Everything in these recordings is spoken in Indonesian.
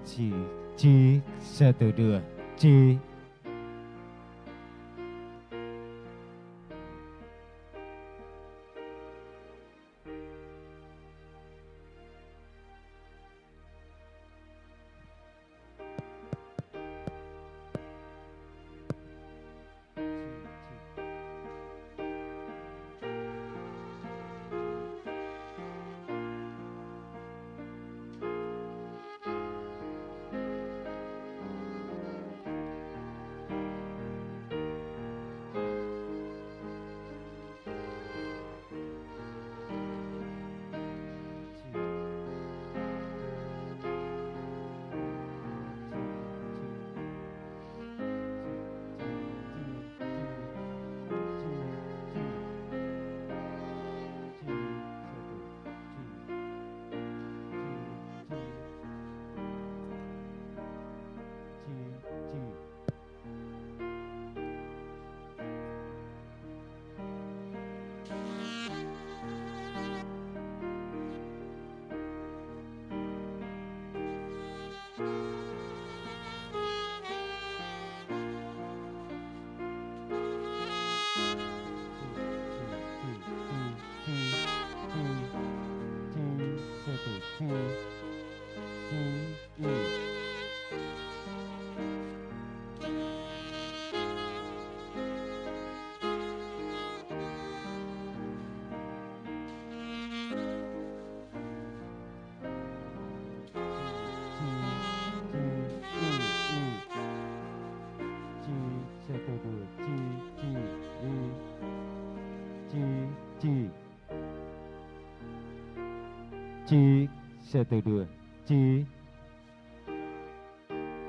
C 1 2 C. C 1 2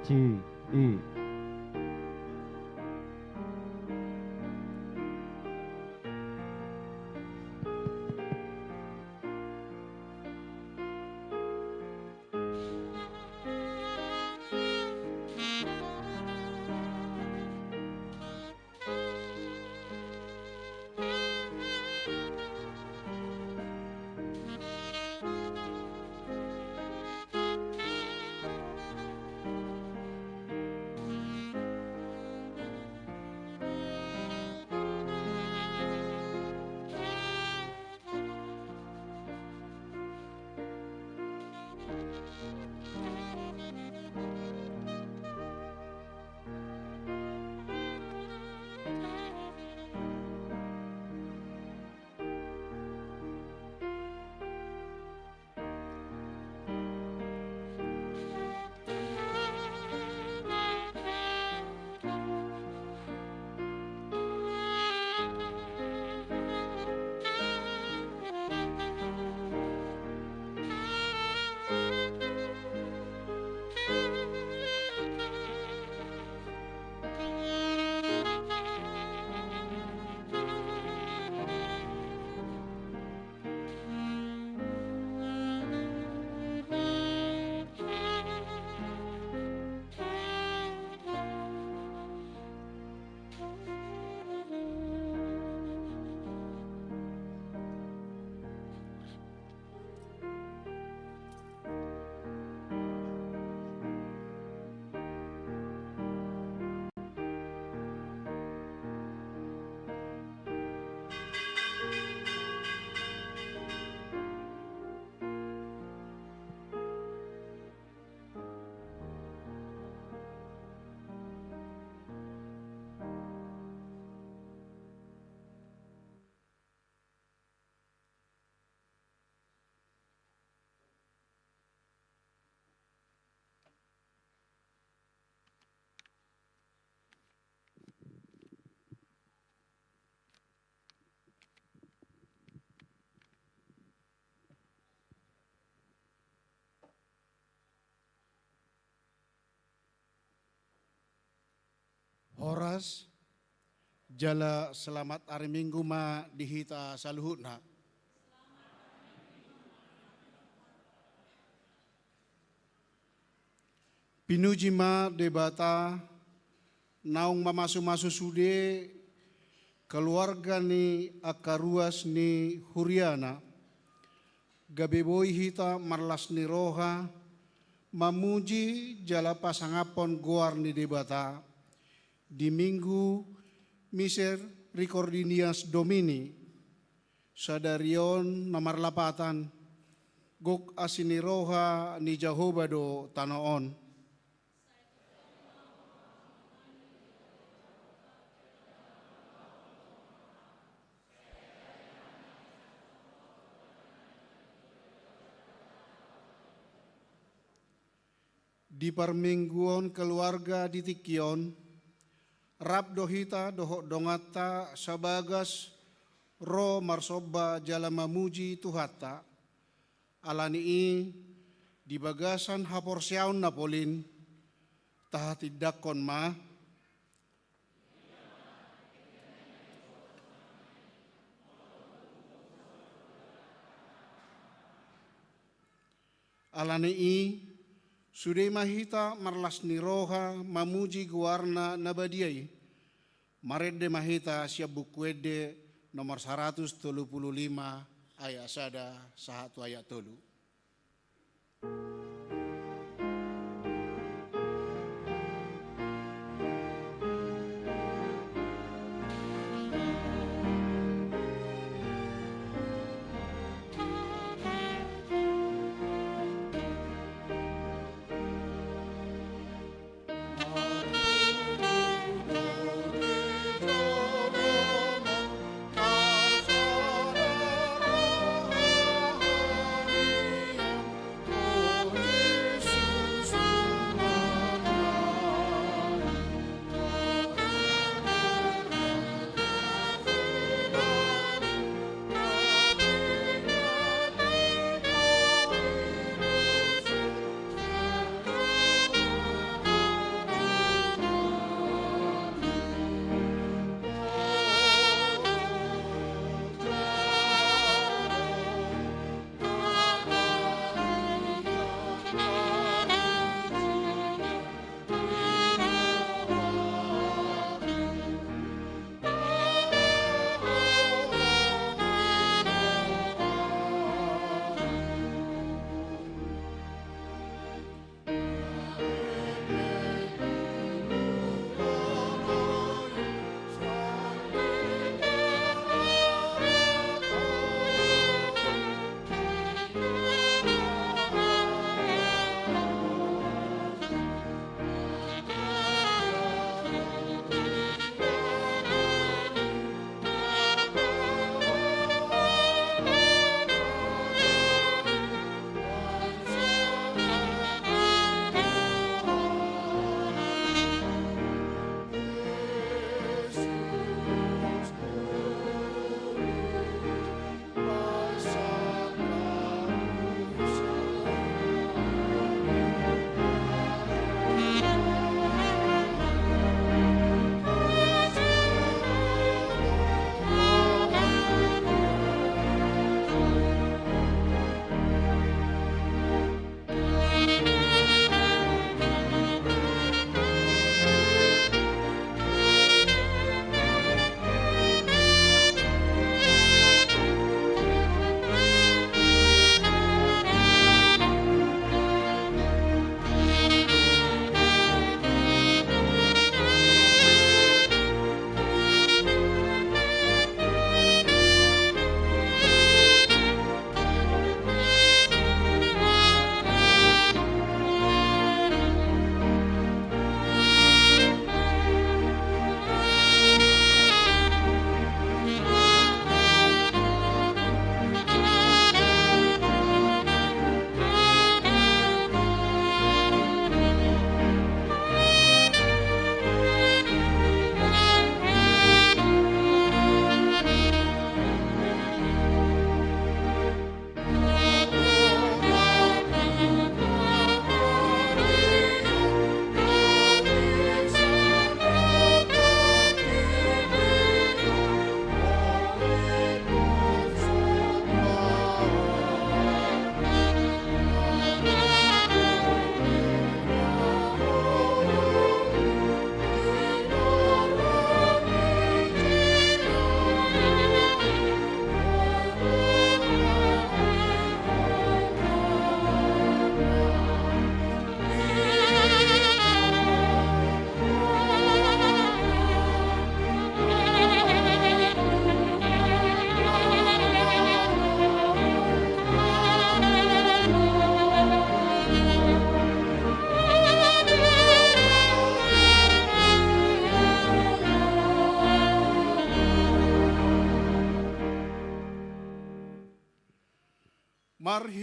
C E. Horas jala selamat hari Minggu ma dihita saluhutna. Pinuji ma debata naung mamasu-masu sude keluarga ni akaruas ni Huriana gabeboi hita marlas ni roha Mamuji jala pasangapon goar ni debata di minggu miser Recordinias Domini sadarion nomor lapatan gok asiniroha ni Jehovah do tanoon. Di parmingguon keluarga di Tikion, rap dohita dohok dongata sabagas ro marsoba jala mamuji tuhata, alani di bagasan haporsiaun napolin, tahatidakon ma, alani Sudai mahita marlas niroha mamuji guarna nabadiai. Marede mahita siap bukuede nomor 135 ayat sada 1 ayat 3.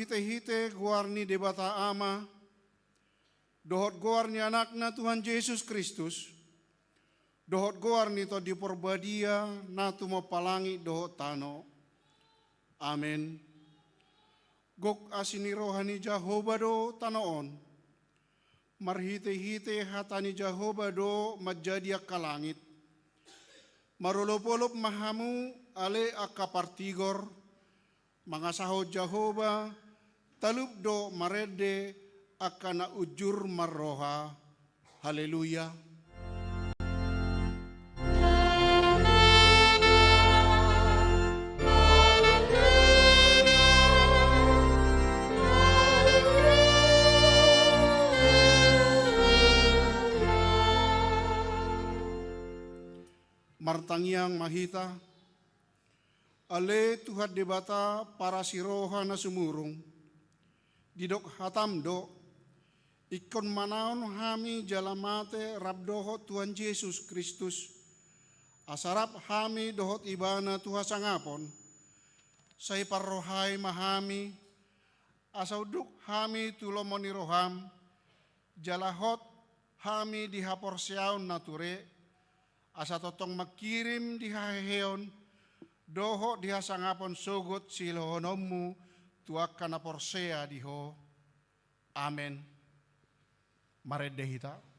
marhite-hite guarni debata ama, dohot guarni anakna Tuhan Yesus Kristus, dohot guarni to diporbadia natu mapalangi dohot tano. Amin. Gok asini rohani Jehovah do tanoon, marhite-hite hatani Jehovah do majadiak kalangit, marulop-ulop mahamu ale akapartigor, mangasaho Jehovah talub do marede akana ujur marroha. Haleluya. Martangiang mahita, ale Tuhan debata para siroha na sumurung, didok hatam do, ikon manaon hami jalamate rabdoho Tuhan Yesus Kristus, asarap hami dohot ibana Tuhan sangapon, say parrohai mahami, asauduk hami tulomoni roham, jalahot hami dihapor siaun nature, asa totong makirim di haheon, doho di hasangapon sugot silohonommu tuak kana porsea diho. Amen. Maredehita.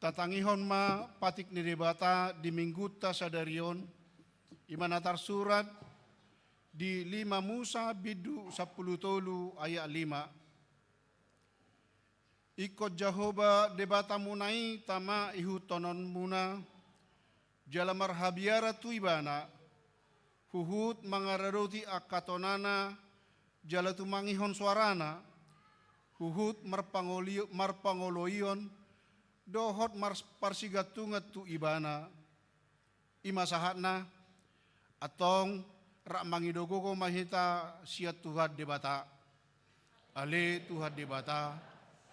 Tatangihon ma patik ni debata di mingguta sadarion, imanatar surat di 5 Musa bidu 10 tolu ayat 5. Ikut Jehovah debata munai tama ihu tonon muna, jalamar habiara tuibana, huhut mangararoti akatonana, jalatu mangihon suarana, huhut marpangoloion, dohot parsigatungat tu ibana, imasahatna, atong rak mangidogogo mahita siat Tuhan debata, ale Tuhan debata,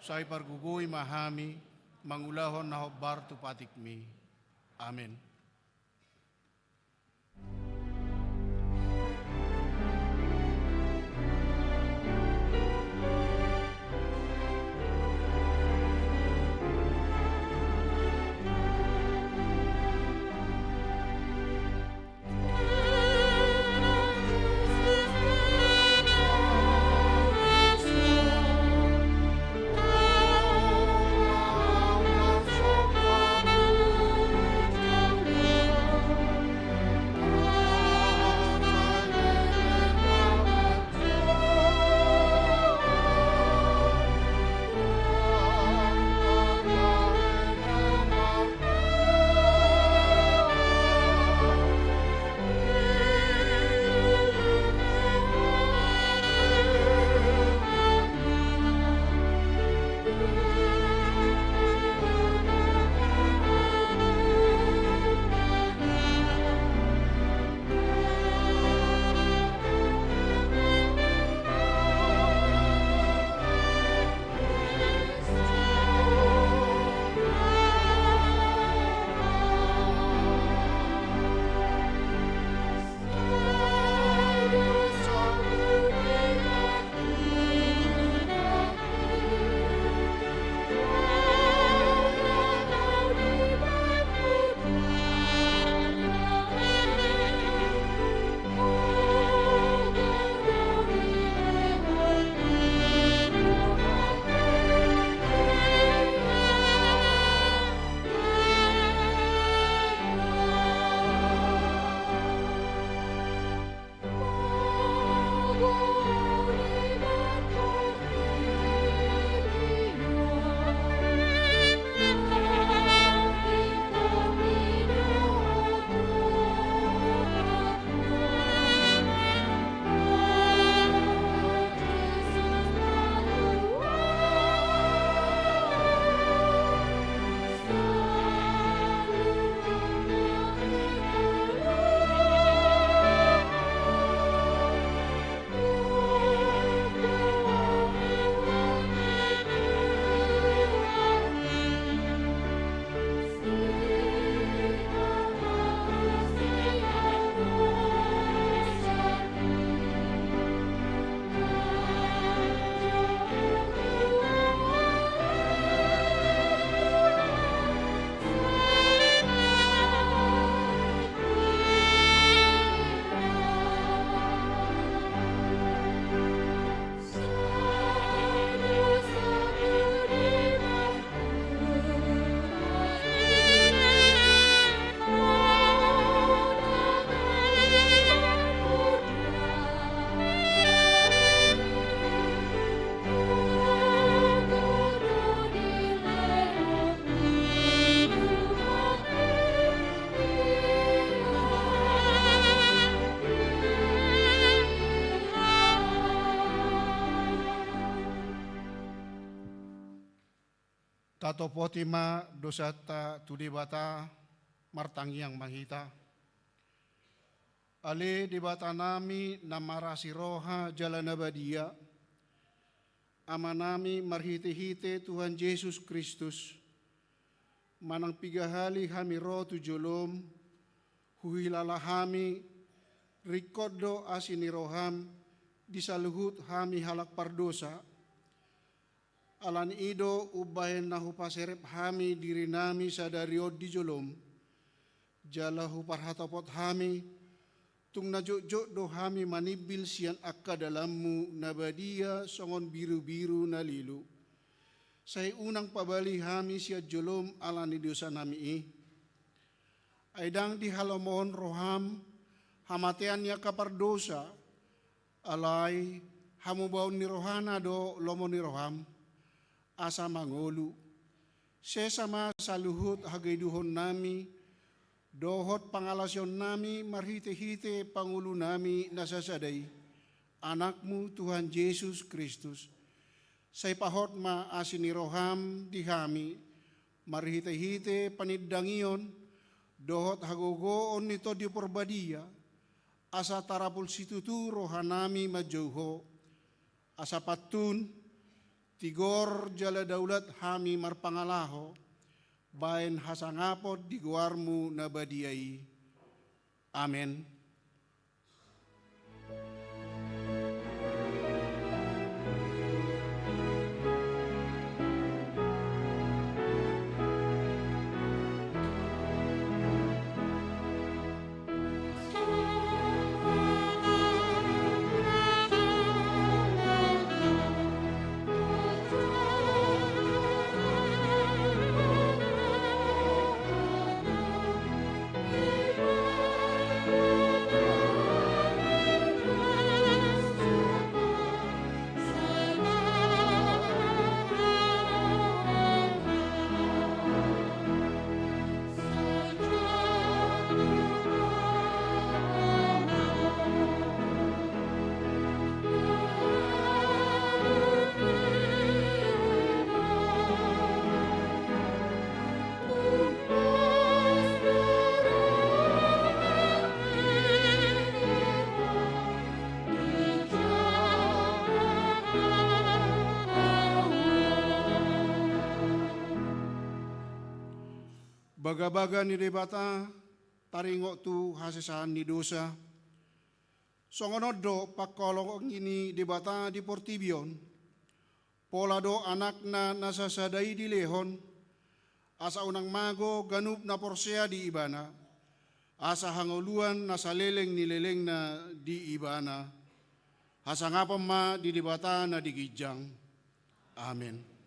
say pargugui mahami, mangulahon nahobar tu patikmi. Amin. Tato potima dosata tudibata martangiang mahita. Ale dibata nami namarasi roha jalan abadia. Amanami marhite-hite Tuhan Yesus Kristus. Manang pigahali hami roh tujolom. Huhilalahami rikodo asini roham. Disaluhut hami halak pardosa. Alan ido ubahen nahu paserep hami diri nami sadario di jolom. Jalahu parhatopot hami. Tung najok-jok do hami manibil sian akka dalammu nabadia songon biru-biru nalilu. Say unang pabali hami siat jolom alani dosa nami Aidang di halamohon roham hamateannya kapardosa. Alay hamubaon ni rohana do lomo ni roham. Asa mangolu. Sesama saluhut hagaiduhon nami. Dohot pangalasyon nami marhite-hite pangulo nami nasasaday. Anakmu Tuhan Yesus Kristus. Say pahot ma asini roham dihami. Marhite-hite paniddangion. Dohot hagogoon nito di porbadia. Asa tarapul situtu rohanami majauho. Asa patun. Tigor jala daulat hami marpangalaho. Bain hasangapot di guarmu nabadiai. Amen. Baga-baga ni debata taringok tu hasesahan ni dosa. Songonodo pakolong ini debata di Portibion. Pola do anakna nasasadai di lehon. Asa unang mago ganup na porsea di ibana. Asa hangoluan nasaleleng nileleng na di ibana. Asa ngapam ma di debata na di gijang. Amen.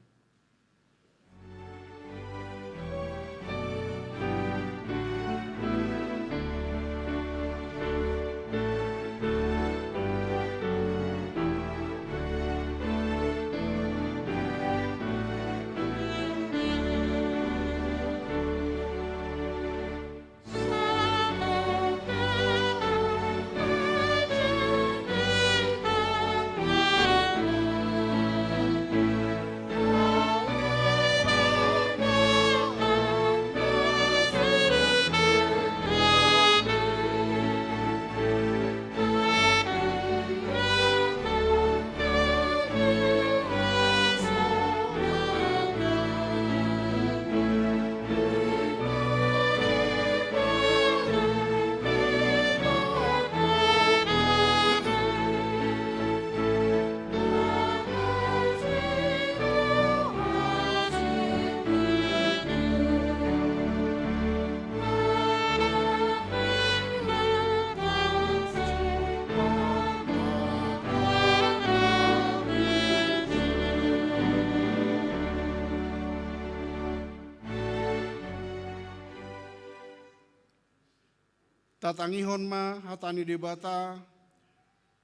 Tatangihon ma hatani debata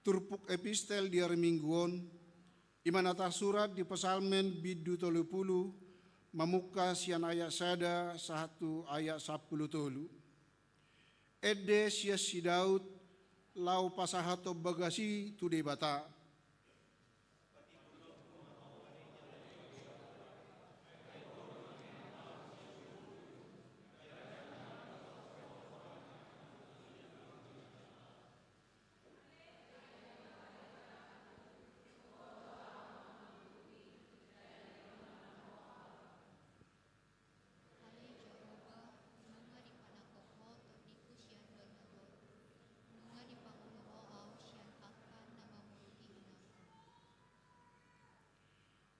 turpuk epistel di hari mingguon imanata surat di pesalmen bidu 30 mamuka sian ayat sada 1 ayat 10. Ede sias si Daud lau pasahato bagasi tu debata.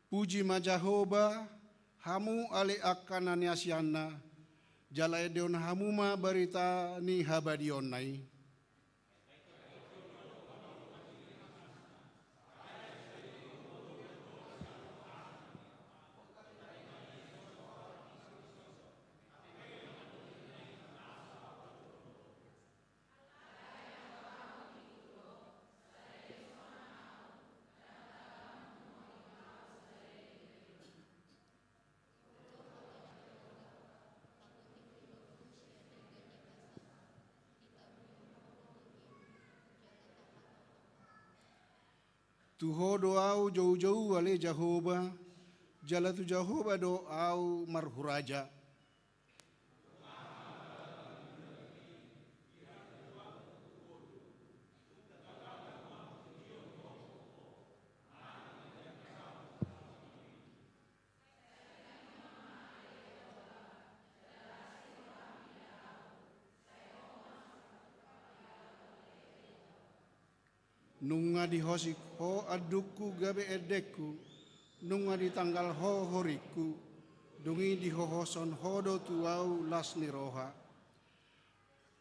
Puji ma Jahoba, hamu ale akan aniasyana, jala edeon hamu ma barita ni habadion nai. Tuho doau jauh-jauh ale Jahoba, jala tu Jahoba doau marhuraja. Nunga di hosik ho aduku gabe edekku, nunga di tanggal ho horiku, dungi di hohoson hodo tuau las niroha.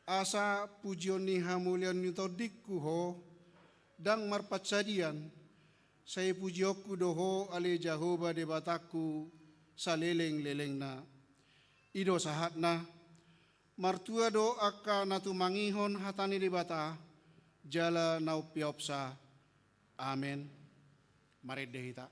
Asa pujion ni hamulian nyutodikku ho, dang marpatsadian, saya pujioku doho ale Jahoba debataku saleleng-lelengna. Ido sahatna, martua do aka natu mangihon hatani debata, jala nau piopsa. Amen. Mari dehita.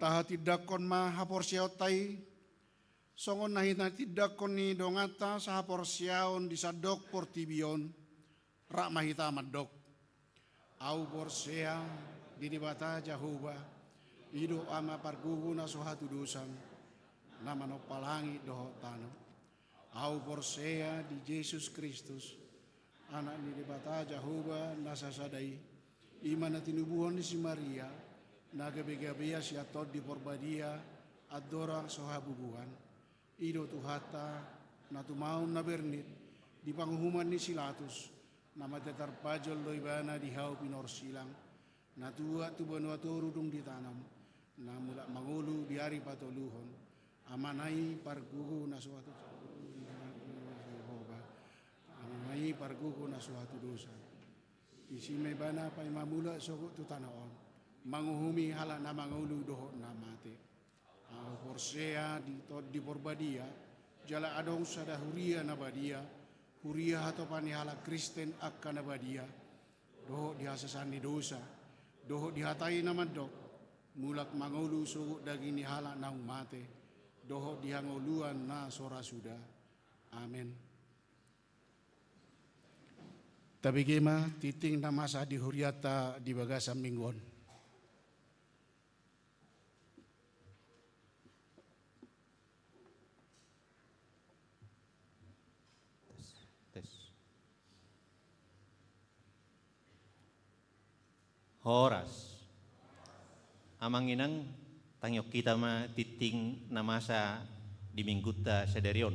Taha tidakon ma haporsiautai, songon nahina tidakon ni dongata sa haporsiaon di sadok portibion, rak mahita madok. Au porsea di dibata Jahoba, ido ama pargugu na suhatu dosan, nama no palangi doho tano. Au porsea di Yesus Kristus, anak di dibata Jahoba nasasadai, imana tinubuhon di si Maria, naga bega-bea si atod di porbadia adorang sohabubuhan ido tuhata natu maun na bernit di panghuman ni silatus nama tetar pajol loibana di hau pinor silang natua tu banua torudung ditanam namula mangulu di hari patoluhon amanai pargugu na suatu amanai pargugu na suatu dosa isi mebana pa imamula sokut tu tanaon manguhumi hala na mangulu doho na mate. Porsea di porbadia, jala adong sada huria na badia, huria hato panihala Kristen akka na badia, doho dihasasani dosa, doho dihatai na madok, mulak mangulu sugu daging ni hala na mate, doho dihanguluan na sora suda. Amen. Tapi gema titing na masa di huriata di bagasan mingguan. Tes. Horas. Amang inang tangyok kita ma titing na masa di mingguta sederion.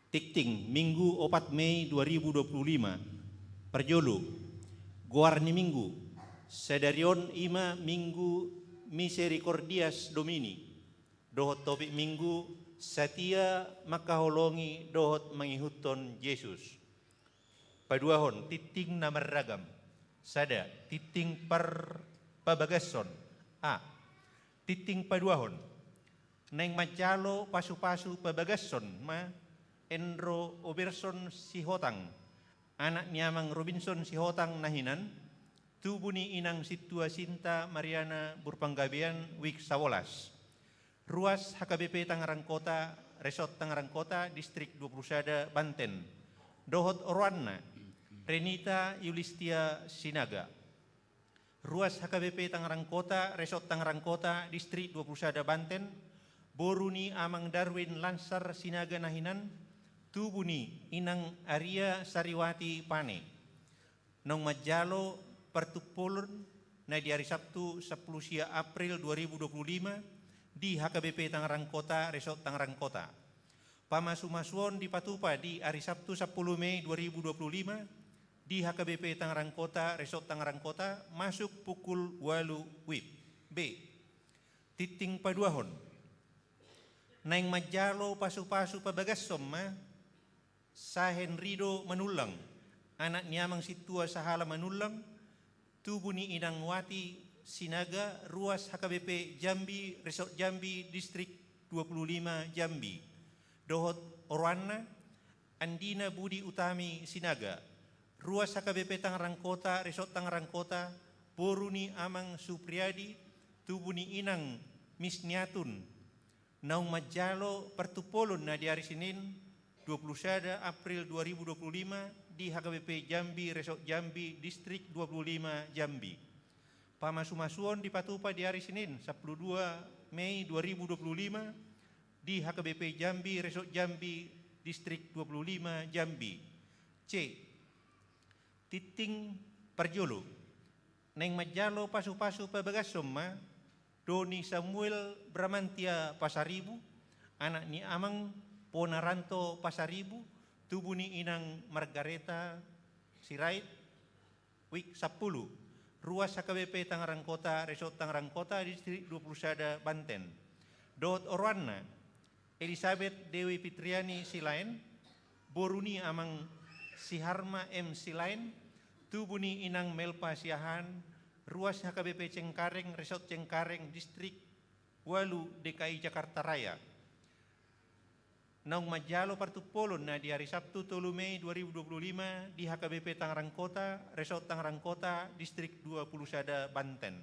Tikting Minggu 4 Mei 2025. Perjolo. Guarni Minggu. Sederion ima Minggu Misericordias Domini. Dohot topik Minggu Setia makaholongi dohot mangihuton Yesus. Paduahon titing na maragam. Sada titing pabagason. A. Titing paduahon. Neng majalo pasu-pasu pabagason ma Enro Oberson Sihotang. Anak niamang Robinson Sihotang nahinan. Tubuni inang Situa Sinta Mariana Burpanggabean Wik Sawolas. Ruas HKBP Tangerang Kota, Resort Tangerang Kota, Distrik 20 Banten. Dohot Orwana, Renita Yulistia Sinaga. Ruas HKBP Tangerang Kota, Resort Tangerang Kota, Distrik 20 Banten. Boruni Amang Darwin Lansar Sinaga Nahinan. Tubuni Inang Arya Sariwati Pane. Nong Majalo Pertupulun na di hari Sabtu 10 April 2025 di HKBP Tangerang Kota, Resort Tangerang Kota. Pamasu-masuon di Patupa di hari Sabtu 10 Mei 2025 di HKBP Tangerang Kota, Resort Tangerang Kota masuk pukul 8 WIB. B. Titing paduahon. Naing majalo pasu-pasu pabagasom ma Sahen Rido Manulang. Anak niamang Situa Sahala Manulang. Tubuni Inang Wati Sinaga, Ruas HKBP Jambi, Resort Jambi, Distrik 25 Jambi. Dohot Orwana, Andina Budi Utami Sinaga. Ruas HKBP Tangerang Kota, Resort Tangerang Kota, Boruni Amang Supriyadi, Tubuni Inang Misniatun. Naung Majalo Pertupolon na di hari Senin 21 April 2025 di HKBP Jambi, Resort Jambi, Distrik 25 Jambi. Pamasu-masuon di Patupa di hari Senin 12 Mei 2025 di HKBP Jambi, Resort Jambi, Distrik 25 Jambi. C. Titing Parjolo. Neng majalo pasu-pasu pabagasom ma Doni Samuel Bramantia Pasaribu, anak ni Amang Ponaranto Pasaribu, tubuni Inang Margareta Sirait, Wik 10. Ruas HKBP Tangerang Kota, Resort Tangerang Kota, Distrik 21 Banten. Dohot Orwana, Elizabeth Dewi Fitriani Silain, Boruni Amang Siharma M. Silain, Tubuni Inang Melpa Siahan, Ruas HKBP Cengkareng, Resort Cengkareng, Distrik 8 DKI Jakarta Raya. Naung majalo partupolon na di hari Sabtu 3 Mei 2025 di HKBP Tangerang Kota, Resort Tangerang Kota, Distrik 21 Banten.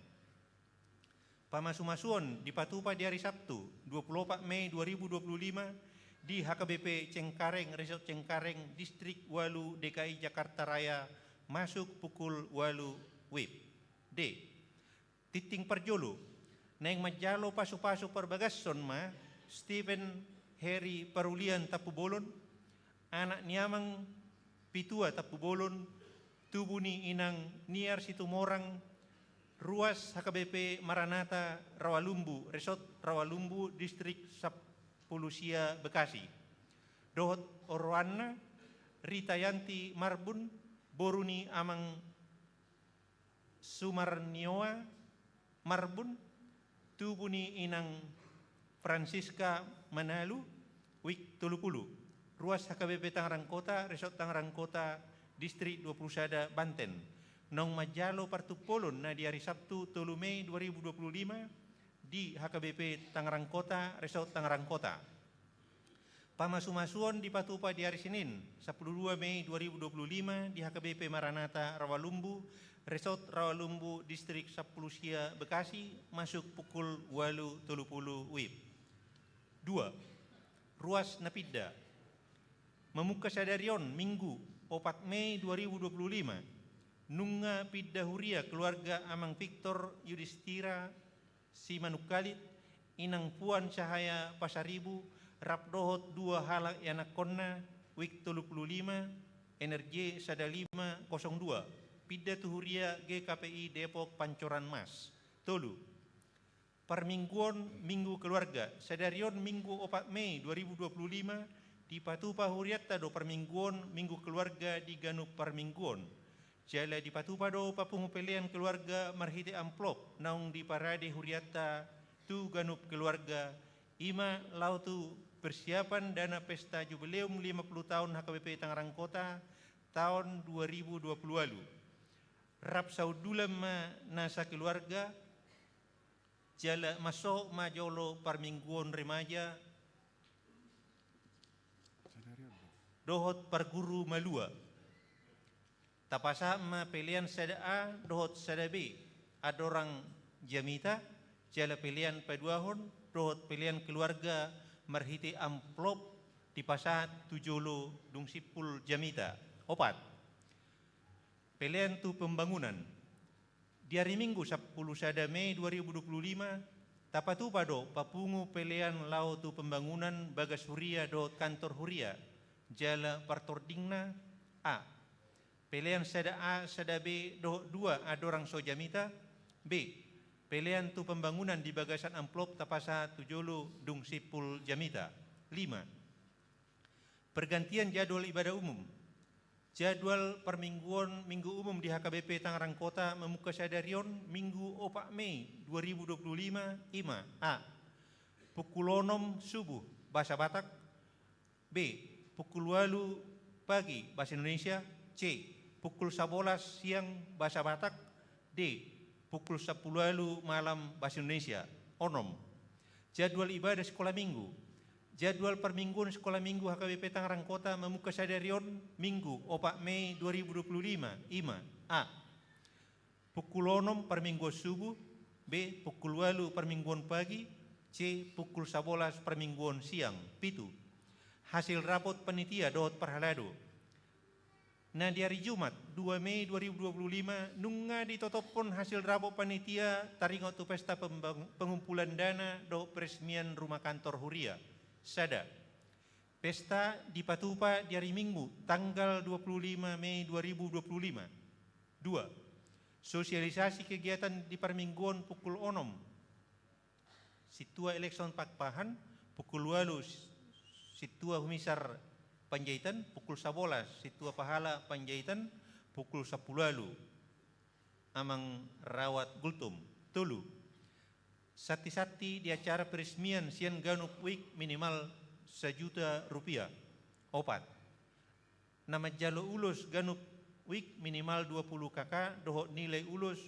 Pamasu-masuon di Patupa di hari Sabtu 24 Mei 2025 di HKBP Cengkareng, Resort Cengkareng, Distrik 8 DKI Jakarta Raya masuk pukul 8 WIB. D. Titing Parjolo. Naing majalo pasu-pasu perbagason ma Stephen Heri Parulian Tapubolon, anak niamang Pitua Tapubolon, tubuni Inang Niar Situmorang, Ruas HKBP Maranata Rawalumbu, Resort Rawalumbu, Distrik 10 Bekasi. Dohot Orwana, Rita Yanti Marbun, Boruni Amang Sumarnioa Marbun, tubuni Inang Francisca Manalu, Wik 30. Ruas HKBP Tangerang Kota, Resort Tangerang Kota, Distrik 21 Banten. Nong majalo partupolon na di hari Sabtu 3 Mei 2025 di HKBP Tangerang Kota, Resort Tangerang Kota. Pamasu-masuon di Patupa di hari Senin 12 Mei 2025 di HKBP Maranata Rawalumbu, Resort Rawalumbu, Distrik 10 Bekasi masuk pukul 8.30 WIB. 2. Ruas Napida. Memuka sadarion Minggu 4 Mei 2025. Nunga Pidda Huria keluarga Amang Victor Yudhistira Simanukalit, Inang Puan Cahaya Pasaribu, Rapdohot 2 halak yanak konna, Wik 35, Energi Sada 502. Pida Tuhuria GKPI Depok Pancoran Mas. Tolu. Permingguan Minggu Keluarga. Sedarion Minggu 4 Mei 2025 di Patupa Huriatta do Permingguan Minggu Keluarga di Ganup Permingguan. Jala di Patupa do papungu pelian keluarga marhite amplop naung di Parade Huriatta tu Ganup Keluarga. Ima lau tu persiapan dana pesta jubileum 50 tahun HKBP Tangerang Kota tahun 2020 lalu. Rap saudulam ma nasa keluarga jala masuk majolo Permingguan remaja dohot perguru malua. Tapasa ma pilihan sada A dohot sada B. Adorang jamita jala pilihan paduahon dohot pilihan keluarga marhiti amplop di pasat tujolo dung sipul jamita. Opat. Pilihan tu pembangunan. Di hari Minggu 10 sada Mei 2025 tapatu pado papungu pilihan lau tu pembangunan bagas huria dohot kantor huria. Jala partordingna A. Pilihan sada A, sada B, dua adorang sojamita. B. Pilihan tu pembangunan di bagasan amplop tapasa tujolo dung sipul jamita. 5. Pergantian jadwal ibadah umum. Jadwal permingguan minggu umum di HKBP Tangerang Kota memuka sadarion Minggu 4 Mei 2025 ima. A. Pukul 6 subuh bahasa Batak. B. Pukul 8 pagi bahasa Indonesia. C. Pukul 11 siang bahasa Batak. D. Pukul 10 malam bahasa Indonesia. Onom. Jadwal ibadah sekolah minggu. Jadwal permingguan sekolah minggu HKBP Tangerang Kota memuka sadarion Minggu 4 Mei 2025. Ima. A. Pukul 6 permingguan subuh. B. Pukul 8 permingguan pagi. C. Pukul 11 permingguan siang. Pitu. Hasil rapot panitia dohot perhalado. Nah di hari Jumat 2 Mei 2025 nunga ditotopon hasil rapot panitia taringot tu pesta pengumpulan dana dohot peresmian rumah kantor huria. Sada. Pesta di Patupa di hari Minggu tanggal 25 Mei 2025. 2. Sosialisasi kegiatan di permingguan pukul 6. Situa election pakpahan pukul 8 Situa Humisar Panjaitan pukul 11, Situa Pahala Panjaitan pukul 10 lalu. Amang Rawat Gultum. Tulu. Sati-sati di acara peresmian Sian Ganup Week minimal Rp1.000.000. Opat. Nama jalo ulus Ganup Week minimal 20 kakak dohot nilai ulus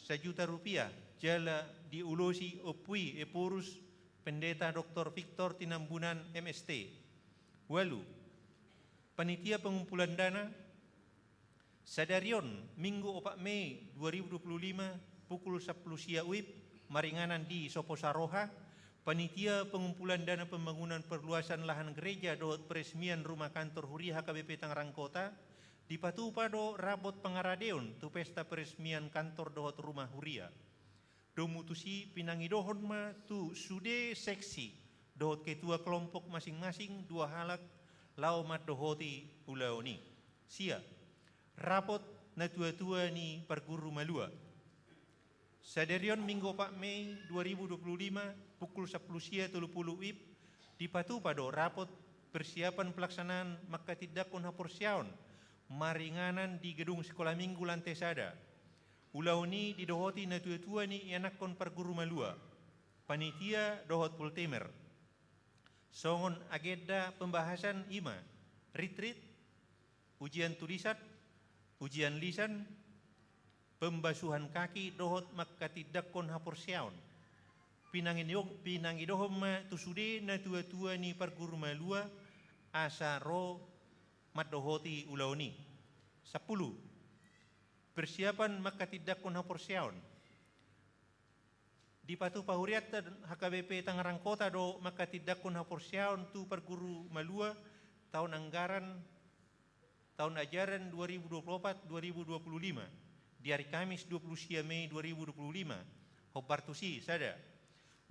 Rp1.000.000. Jala diulusi opui epurus Pendeta Dr. Victor Tinambunan MST. Walu. Panitia pengumpulan dana sadarion Minggu 4 Mei 2025 pukul 10 siang WIB maringanan di Soposaroha. Panitia pengumpulan dana pembangunan perluasan lahan gereja dohot peresmian rumah kantor huria HKBP Tangerang Kota di Patupado rabot pengaradeon tu pesta peresmian kantor dohot rumah huria. Domutusi pinangidohon ma tu sude seksi dohot ketua kelompok masing-masing dua halak lau mat dohoti ulaoni. Sia. Rapot na tua-tua ni perguru malua. Sadarion Minggu 4 Mei 2025 pukul 10 sia 30 WIB di Patupado rapot persiapan pelaksanaan makatidakon haporsiaon maringanan di gedung sekolah minggu lantai sada. Ulauni didohoti na tua-tua ni ianakon perguru malua. Panitia dohot pultemer. Songon agenda pembahasan ima. Retreat, ujian tulisan, ujian lisan, pembasuhan kaki dohot makatidakon haporsiaon. Pinangidohom ma tusude na tua-tua ni perguru malua asaro matdohoti ulauni. 10. Persiapan makatidakon haporsiaon. Di Patupa Huriatta HKBP Tangerang Kota do makatidakon haporsiaon tu perguru malua tahun anggaran tahun ajaran 2024-2025 di hari Kamis 20 Mei 2025. Hobartusi sada.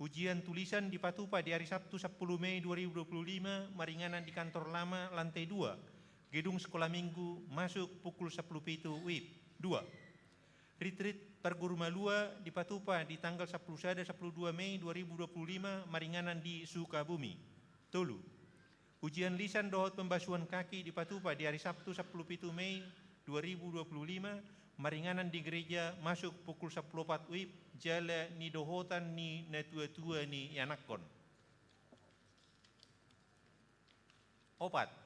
Ujian tulisan di Patupa di hari Sabtu 10 Mei 2025 maringanan di kantor lama lantai 2. Gedung Sekolah Minggu masuk pukul 10 pitu WIB. 2. Retreat Perguru Malua di Patupa di tanggal 10 Sada 12 Mei 2025 Maringanan di Sukabumi. 3. Ujian lisan dohot pembasuhan kaki di Patupa di hari Sabtu 10 pitu Mei 2025 Maringanan di gereja masuk pukul 10.4 WIB jala ni dohotan ni natua-tua ni yanakon. 4.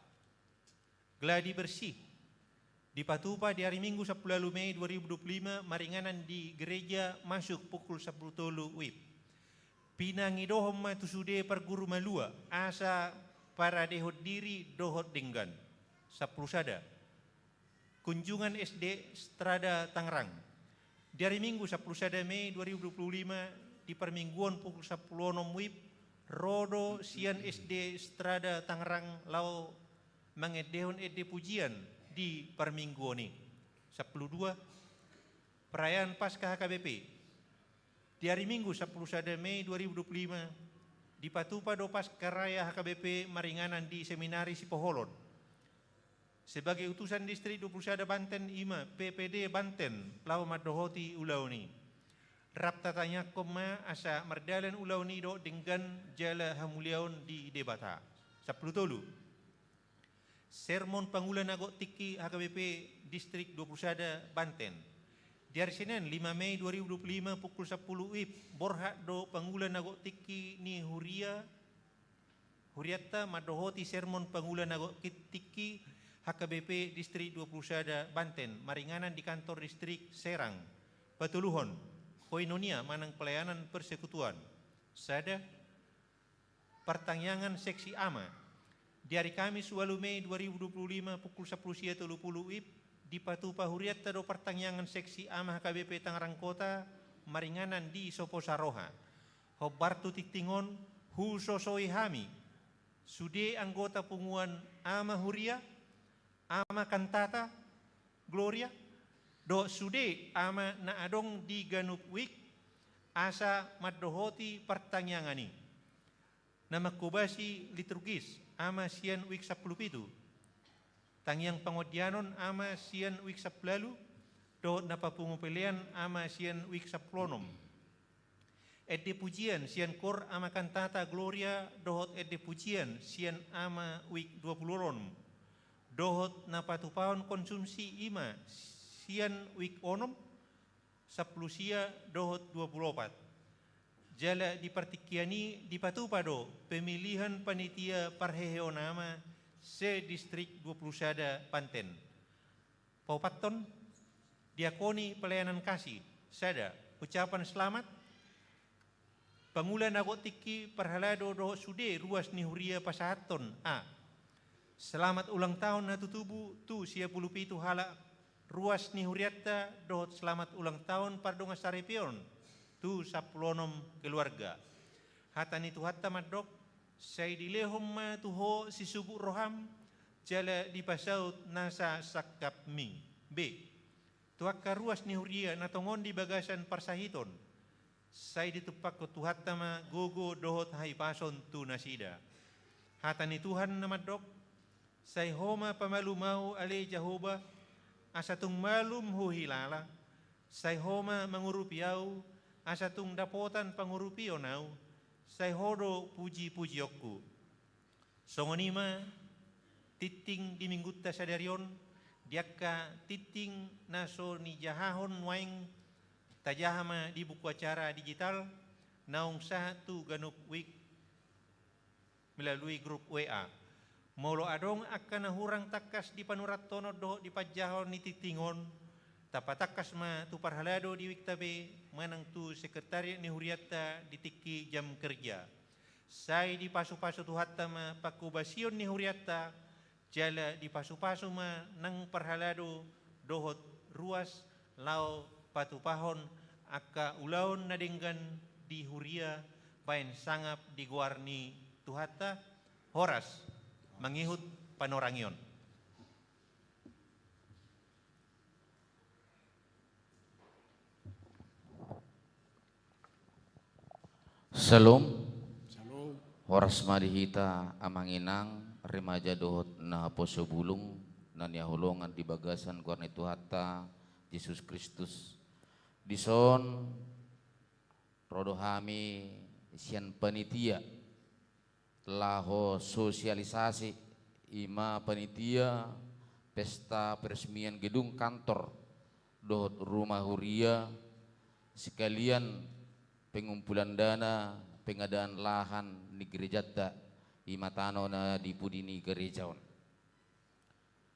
Gladi bersih di Patupa di hari Minggu 10 Mei 2025 Maringanan di gereja masuk pukul 10 WIB. Pinangidohom matusude Perguru Malua asa para dehot diri dohot denggan. 10 Sada. Kunjungan SD Strada Tangerang. Di hari Minggu 10 Sada Mei 2025 di permingguan pukul 10 WIB Rodo Sian SD Strada Tangerang lau mengedehon ede pujian di permingguan ini. 10.2 perayaan Paskah HKBP. Di hari Minggu 10 Sada Mei 2025 di Patupa do Paskah Raya HKBP Maringanan di Seminari Sipoholon. Sebagai utusan distrik 20 Sada Banten Ima PPD Banten lau madohoti ulauni. Rap tatanya koma asa merdalan ulauni do dengan jala hamuliaun di debata. 10.3 Sermon Pangulan Agok Tiki HKBP Distrik 20 Sada Banten. Di hari Senin 5 Mei 2025 pukul 10 WIB Borhak do Pangulan Agok Tiki ni Huriata madohoti Sermon Pangulan Agok Tiki HKBP Distrik 20 Sada Banten Maringanan di kantor distrik Serang Patuluhon Koinonia Manang Pelayanan Persekutuan. Sada pertanyaan seksi AMA di hari Kamis 8 Mei 2025 pukul 10.30 WIB di Patupa Huriata do pertanyaan seksi AMA HKBP Tangerang Kota Maringanan di Soposaroha. Hobartu Tiktingon Hu Sosoi Hami Sude anggota punguan AMA Huria AMA Kantata Gloria do Sude AMA Naadong di Ganup Wik asa madohoti pertanyaan ini. Nama kubasi liturgis ama sian wik 10 pitu. Tangyang pangodianon ama sian wik 10 do napapungupilian ama sian wik 10. Edde pujian sian kor ama kantata Gloria dohot edde pujian sian ama wik 20. Dohot napatupaon konsumsi ima sian wik onom 10 sia dohot 24. Jala dipertikiani di Patupado pemilihan panitia parheheonama se distrik 20 Sada Banten. Paupaton diakoni pelayanan kasih sada ucapan selamat Pangulan Agok Tiki perhalado do sude ruas ni Huria Pasahaton a. Selamat ulang tahun natutubu tu 10 pitu hala ruas ni Huriata dohot selamat ulang tahun pardonga sarepion tu 10 keluarga. Hatani tu hatta madok say dilehom ma tuho si subu roham jala di pasaut nasa sakap ming. B. Tuakka ruas ni Huria natongon di bagasan parsahiton. Say ditupak ko tu hatta ma gogo dohot hai pason tu nasida. Hatani Tuhan na madok say homa pamalu mau ale Jehovah asatung malum huhilala. Say homa mangurupiau asatung dapotan pangurupio nau, say hodo puji-pujiokku. Songonima, titing di minggutta sadarion, diakka titing naso ni jahahon waing, tajahama di buku acara digital, naung satu ganup wik melalui grup WA. Molo adong akan hurang takas di panurat tono do di pajahon ni titingon, tapatakas ma tu parhalado di wiktabe manang tu sekretariat ni Huriata di tiki jam kerja. Say di pasu-pasu tu hatta ma pakubasion ni Huriata jala di pasu-pasu ma nang parhalado dohot ruas lau patupahon aka ulaon nadenggan di Huria bain sangap di guarni tu hatta horas mangihut panorangion. Salam. Salam. Horas madihita amanginang remaja dohot na poso bulung nan yahulongan di bagasan kuarna itu hatta Yesus Kristus. Dison rodohami sian panitia laho sosialisasi ima panitia pesta peresmian gedung kantor dohot rumah huria sekalian pengumpulan dana pengadaan lahan di gereja ima tano na di pudini gerejaon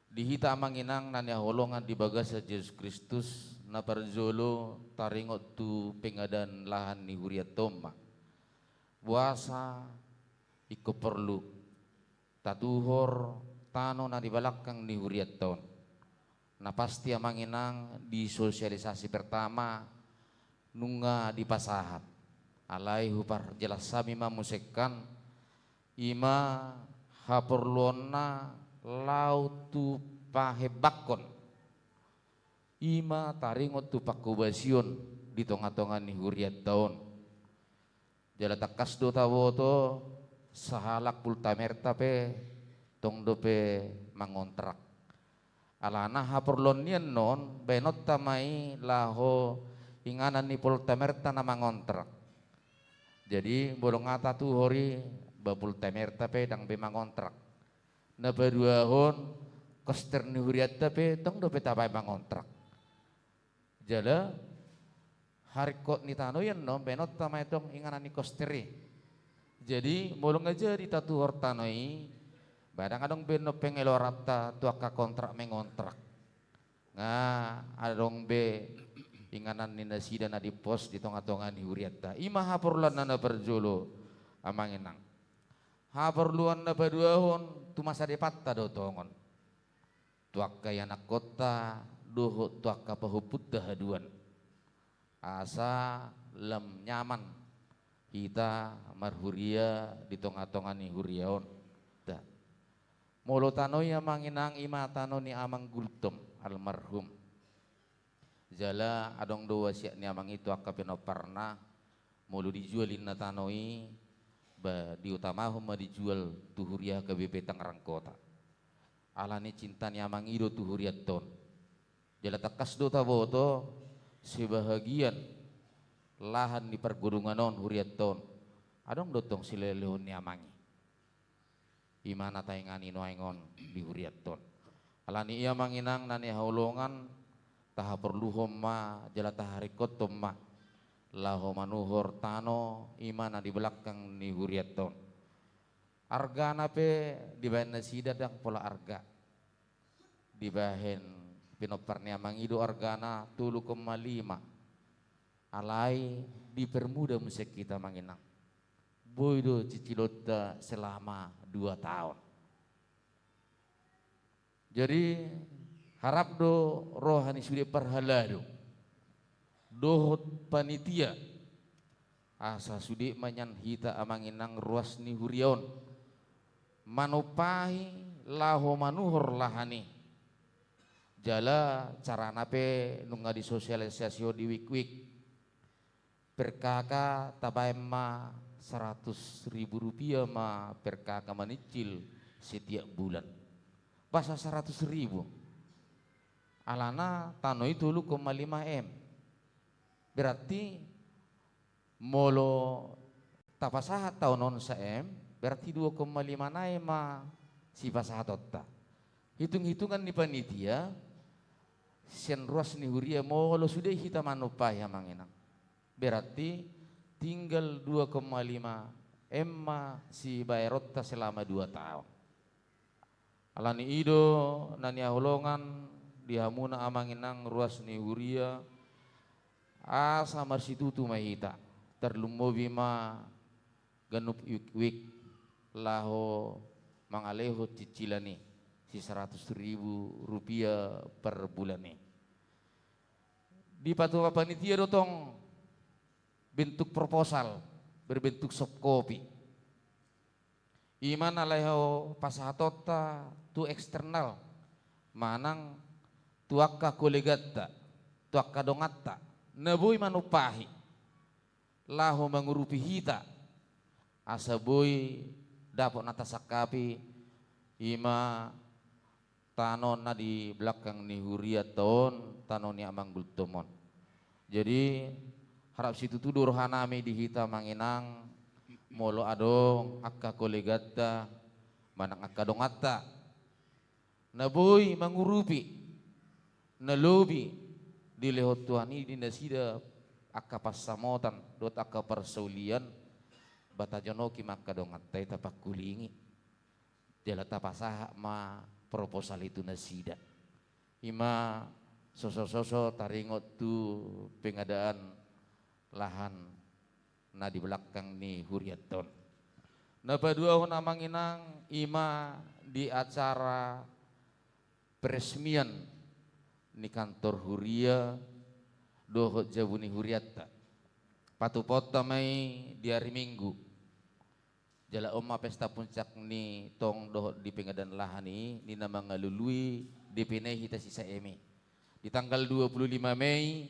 dihita manginang nanya holongan di bagasa Yesus Kristus na parzolo taringot tu pengadaan lahan ni huria toma buasa iko perlu tatuhor tano na di balakang ni huriat ton na pasti amanginang di sosialisasi pertama nunga di pasahat alai hupar jelas sami mamusekan ima haporlona lautu pahebakon ima taringot tu pakubasion di tonga-tonga ni huriat ton jala takas do tawoto sahalak pultamerta pe tong dope mangontrak alana haporlon nian non benot tamai laho inganan ni pultamerta na mangontrak jadi bolong ata tu hori ba pultamerta pe dang be mangontrak na baduahon koster ni huriat pe tong dope tabai mangontrak jala harikot ni tano yan no benot tamai tong inganan ni kosteri jadi bolong aja di tatu hortanoi badang adong beno pengelorata tuaka kontrak mengontrak nga adong be inganan ni nasida na di pos di tonga-tonga ni huriata ima haporlan na perjolo amanginang haporluan na paduahon tu masa depatta do tongon tuaka yanak kota doho tuaka pahuput dahaduan asa lem nyaman kita marhuria di tonga-tonga ni huriaon dah molo tano ya manginang ima tano ni amang gultom almarhum jala adong do wasiat ni amang itu akapeno parna molo dijualin na tanoi ba diutamahum ma dijual tu huria ke BP Tangerang Kota alani cinta ni amang ido tu huriat ton jala takas do taboto sebahagian lahan di pergunungan non huriat ton adong dotong silelehon ni amangi imana taingani noengon di huriat ton alani ia manginang nani haulongan taha perluhom ma jala taharikot ma laho manuhor tano imana di belakang ni huriat ton argana pe dibahen nasida dang pola arga dibahen pinoparni amangido argana 3,5 alai dipermudah musik kita manginang boydo cicilota selama 2 tahun jadi harap do rohani sudah perhalado dohot panitia asa sudah manyan hita amanginang ruas ni hurion manupahi laho manuhor lahani jala carana pe nunga di sosialisasi di wik-wik perkaka tabai ma 100.000 rupiah ma perkaka manicil setiap bulan bahasa 100.000 alana tano itu 5 M berarti molo tapasahat tahun sa M berarti 2,5 nae ma si pasahatotta hitung-hitungan ni panitia sen ruas ni huria molo sudah kita manupaya manginang berarti tinggal 2,5 emma si bayrota selama 2 tahun alani ido nani holongan dihamuna amanginang ruas ni huria asa marsitutu mahita terlumbo bima ganup wik laho mangaleho cicilani si 100.000 rupiah per bulan nih di patua panitia dotong bentuk proposal berbentuk soft copy iman alaiho pasahatota tu eksternal manang tuakka kolegatta tuakka dongatta nabui manupahi laho mengurupi hita asa boy dapat natasakapi ima tanon na di belakang ni huriat taon tanon ni amang gultomon. Jadi harap situ tu durhanami di hita manginang molo adong akka kolegata manang akka dongata naboy mangurupi nalobi di lehot tuani di nasida akka pasamotan dot akka persaulian batajanoki maka dongatta tapak kulingi jala tapasaha ma proposal itu nasida ima sosok-sosok taringot tu pengadaan lahan na di belakang ni huriaton. Na padua hon amanginang ima di acara peresmian ni kantor huria dohot jabuni huriatta. Patupota mai di hari Minggu. Jala oma pesta puncak ni tong dohot di pengadaan lahan ni nama ngalului DPN hita sisa emi. Di tanggal 25 Mei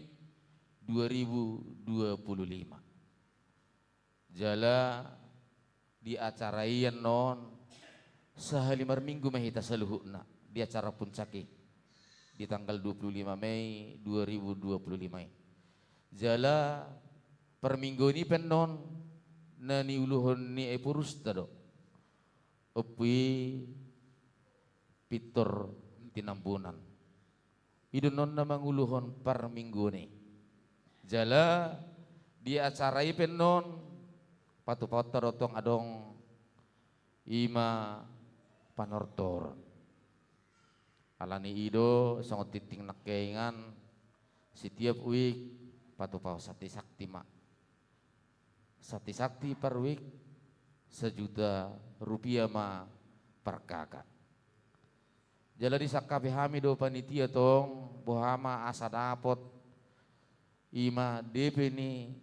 2025. Jala di acara iyan non sahalimar minggu mahita saluhukna di acara puncaki di tanggal 25 Mei 2025. Jala per minggu ini penon na niuluhon ni epurus tado opui pitor tinambunan idunon na manguluhon per minggu ni jala di acara penon patu-patu rotong adong ima panortor alani ido sangat titing nakeingan setiap week patu-pau sati sakti ma sati sakti per week Rp1.000.000 ma per kakak jala di sakapi hamido panitia tong bohama asa dapot ima DP ni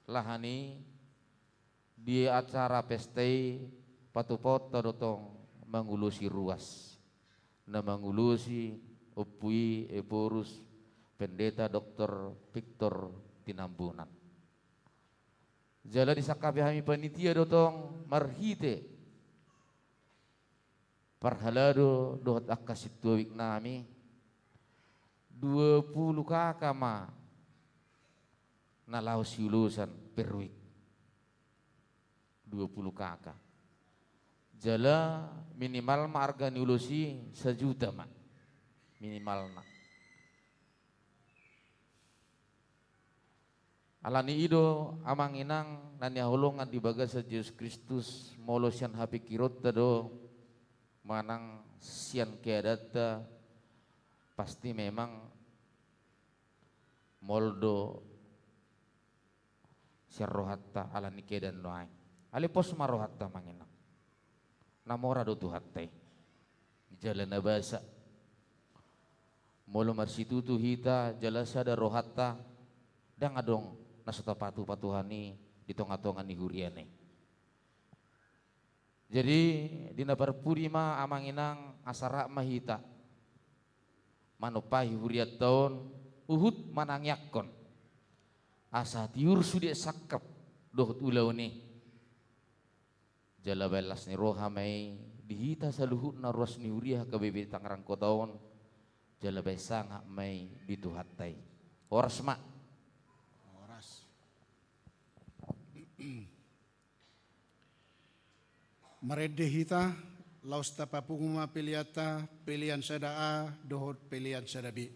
lahani di acara pestei patupot tadotong mangulusi ruas na mangulusi opui eporus pendeta Dr. Victor Tinambunan jala di sakapi hami panitia dotong marhite parhalado dohot akasituawik nami 20 kakak ma nalau siulusan per week 20 kakak jala minimal ma harga niulusi 1 juta ma minimal na alani ido amang inang nanya holongan di bagasa Yesus Kristus molosian hapi kirot tado manang sian keadata pasti memang moldo siarrohatta alani kedan noai alipos marohatta manginang namora do tuhatte jalan basa molo marsitutu hita jalasada rohatta dang adong nasata patu-patuhani di tonga-tonga ni huriane jadi dina parpurima amanginang asara mahita manupahi huriat taon uhud manangyakon asa tiur sudah sakap dohot ulau ni jala belas ni roha mai dihita saluhut na ruas ni huriah ke bebe Tangerang kotaon jala besang mai dituhatai oras mak Oras. Marede hita laus tapapunguma piliata pilihan sadaa dohot pilihan sadabi.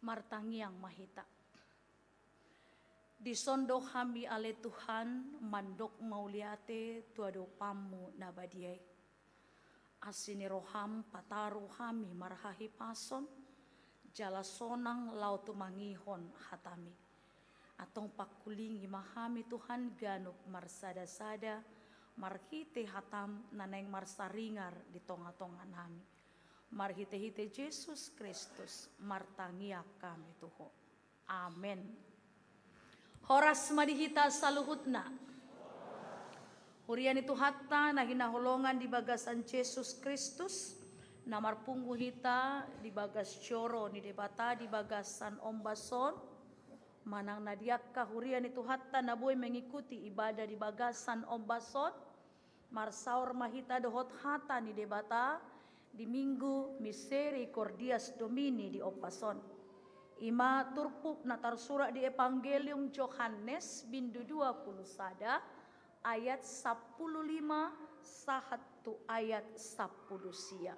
Martangiang mahita. Disondo kami ale Tuhan mandok mauliate tuado pamu nabadiay. Asini roham pataru kami marhahi pason jala sonang lau tumangihon hatami. Atong pakulingi mahami Tuhan ganup marsada-sada marhite hatam naneng marsaringar di tonga-tongan kami. Marhite-hite Yesus Kristus martangia kami Tuho. Amen. Horas madihita saluhutna. Hurian itu hatta na hinaholongan di bagasan Yesus Kristus. Namar punggu hita di bagas coro ni debata di bagasan ombason. Manang nadiak kahurian itu hatta na boy mengikuti ibadah di bagasan ombason. Marsaur mahita dohot hata ni debata di minggu Misericordias Domini di Opason. Ima turpuk na tarsura di Evangelium Yohanes bindu 20 sada ayat 15 sahatu ayat 10 sia.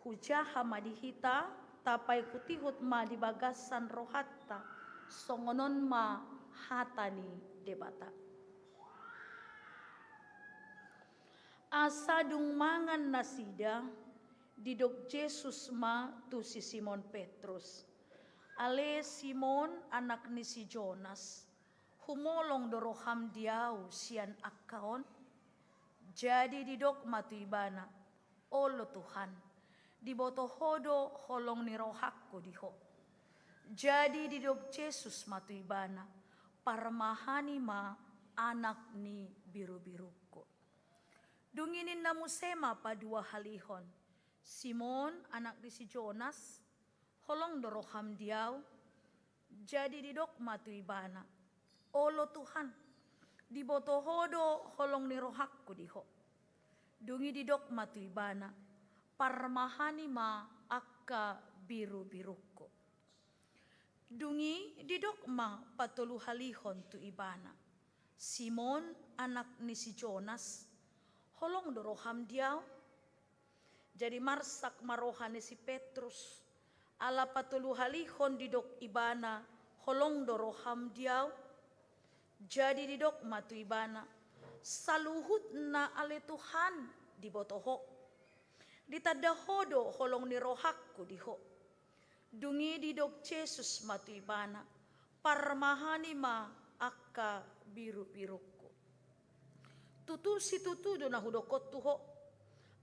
Hujaha madihita tapai kutihut ma di bagasan rohatta songonon ma hatani debata. Asadung mangan nasida didok Yesus ma tu si Simon Petrus. Ale Simon anak ni si Jonas. Humolong doroham diau sian akaon. Jadi didok matu ibana. Olo Tuhan. Diboto hodo holong ni rohakko diho. Jadi didok Yesus matu ibana. Parmahani ma anak ni biru-biruko. Dunginin namu sema pa dua halihon. Simon anak di si Jonas. Holong doroham diau. Jadi didok matu ibana. Olo Tuhan. Diboto hodo holong ni rohakko diho. Dungi didok matu ibana. Parmahani ma akka biru-biruko. Dungi didok ma patulu halihon tu ibana. Simon anak ni si Jonas. Holong doroham diau. Jadi marsak marohane si Petrus. Ala patulu halihon didok ibana. Holong doroham diau. Jadi didok matu ibana. Saluhut na ale Tuhan dibotoho. Ditadahodo holong ni rohakku diho. Dungi didok Yesus matu ibana. Parmahani ma akka biru-biruku. Tutu si tutudo na hudokot tuho.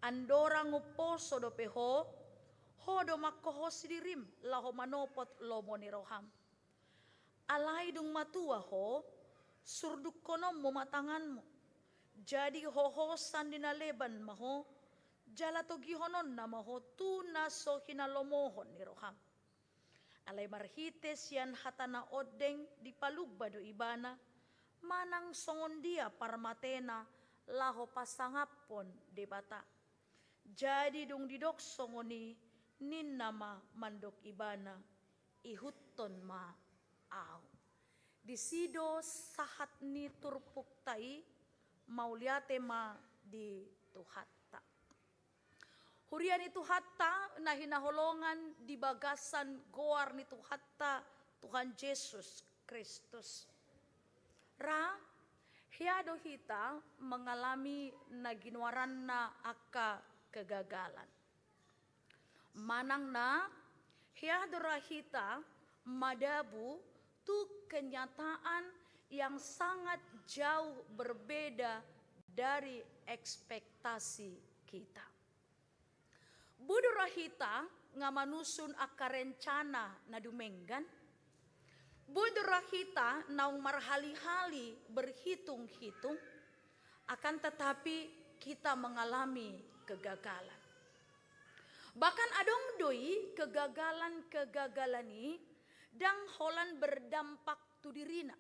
Andora nguposo do peho. Hodo makkoho sidirim laho manopot lomo ni roham. Alay dung matua ho. Surduk konom mo matanganmu. Jadi hohosan dinaleban maho. Jalato gihonon na maho. Tuna so hinalomohon ni roham. Alay marhites yan hatana odeng di palugba do ibana. Manang songon dia parmatena laho pasangapon debata. Jadi dung didok songoni nin nama mandok ibana ihutton ma au. Disido sahat ni turpuk tai mauliate ma di tuhatta. Hurian itu hatta na hinaholongan di bagasan goar ni tuhatta Tuhan Yesus Kristus. Ra hiado hita mengalami na ginwaran na aka kegagalan. Manang na hiado rahita madabu tu kenyataan yang sangat jauh berbeda dari ekspektasi kita. Budu rahita nga manusun aka rencana na dumenggan. Budu rahita naung marhali-hali berhitung-hitung. Akan tetapi kita mengalami kegagalan. Bahkan adong doi kegagalan ini dang holan berdampak tu dirina.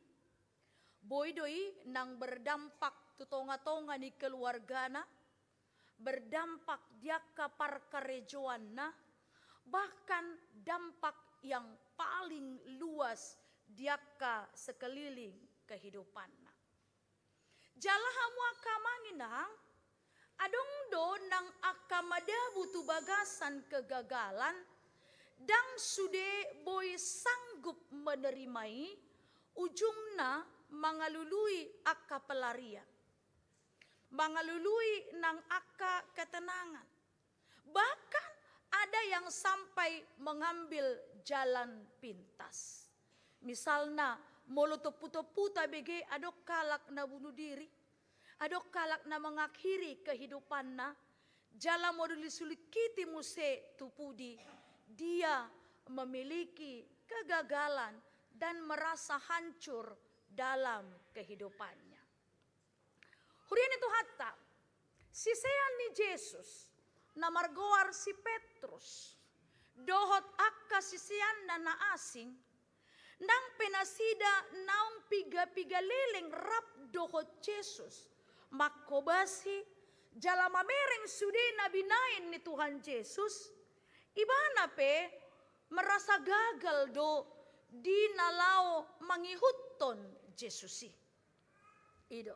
Boy doi nang berdampak tu tonga-tonga ni keluargana, berdampak dia ka parkarejoanna, bahkan dampak yang paling luas dia ka sekeliling kehidupanna. Jalahamu akamanginang adong do nang akamadabu tu bagasan kegagalan dang sude boy sanggup menerimai, ujungna mangalului akka pelarian, mangalului nang akka ketenangan. Bahkan ada yang sampai mengambil jalan pintas. Misalnya molotopu-topu tabege adok kalak na bunuh diri, adok kalak na mengakhiri kehidupanna, jala moduli sulikiti muse tupudi, dia memiliki kegagalan dan merasa hancur dalam kehidupannya. Hurian itu hatta, sisean ni Yesus, namargoar si Petrus, dohot akka sisian na asing, nang penasida naung piga-piga leleng rap dohot Yesus, makobasi jala mamereng sude nabinain ni Tuhan Yesus, ibana pe merasa gagal do di nalao mangihutton Yesusi. Ido.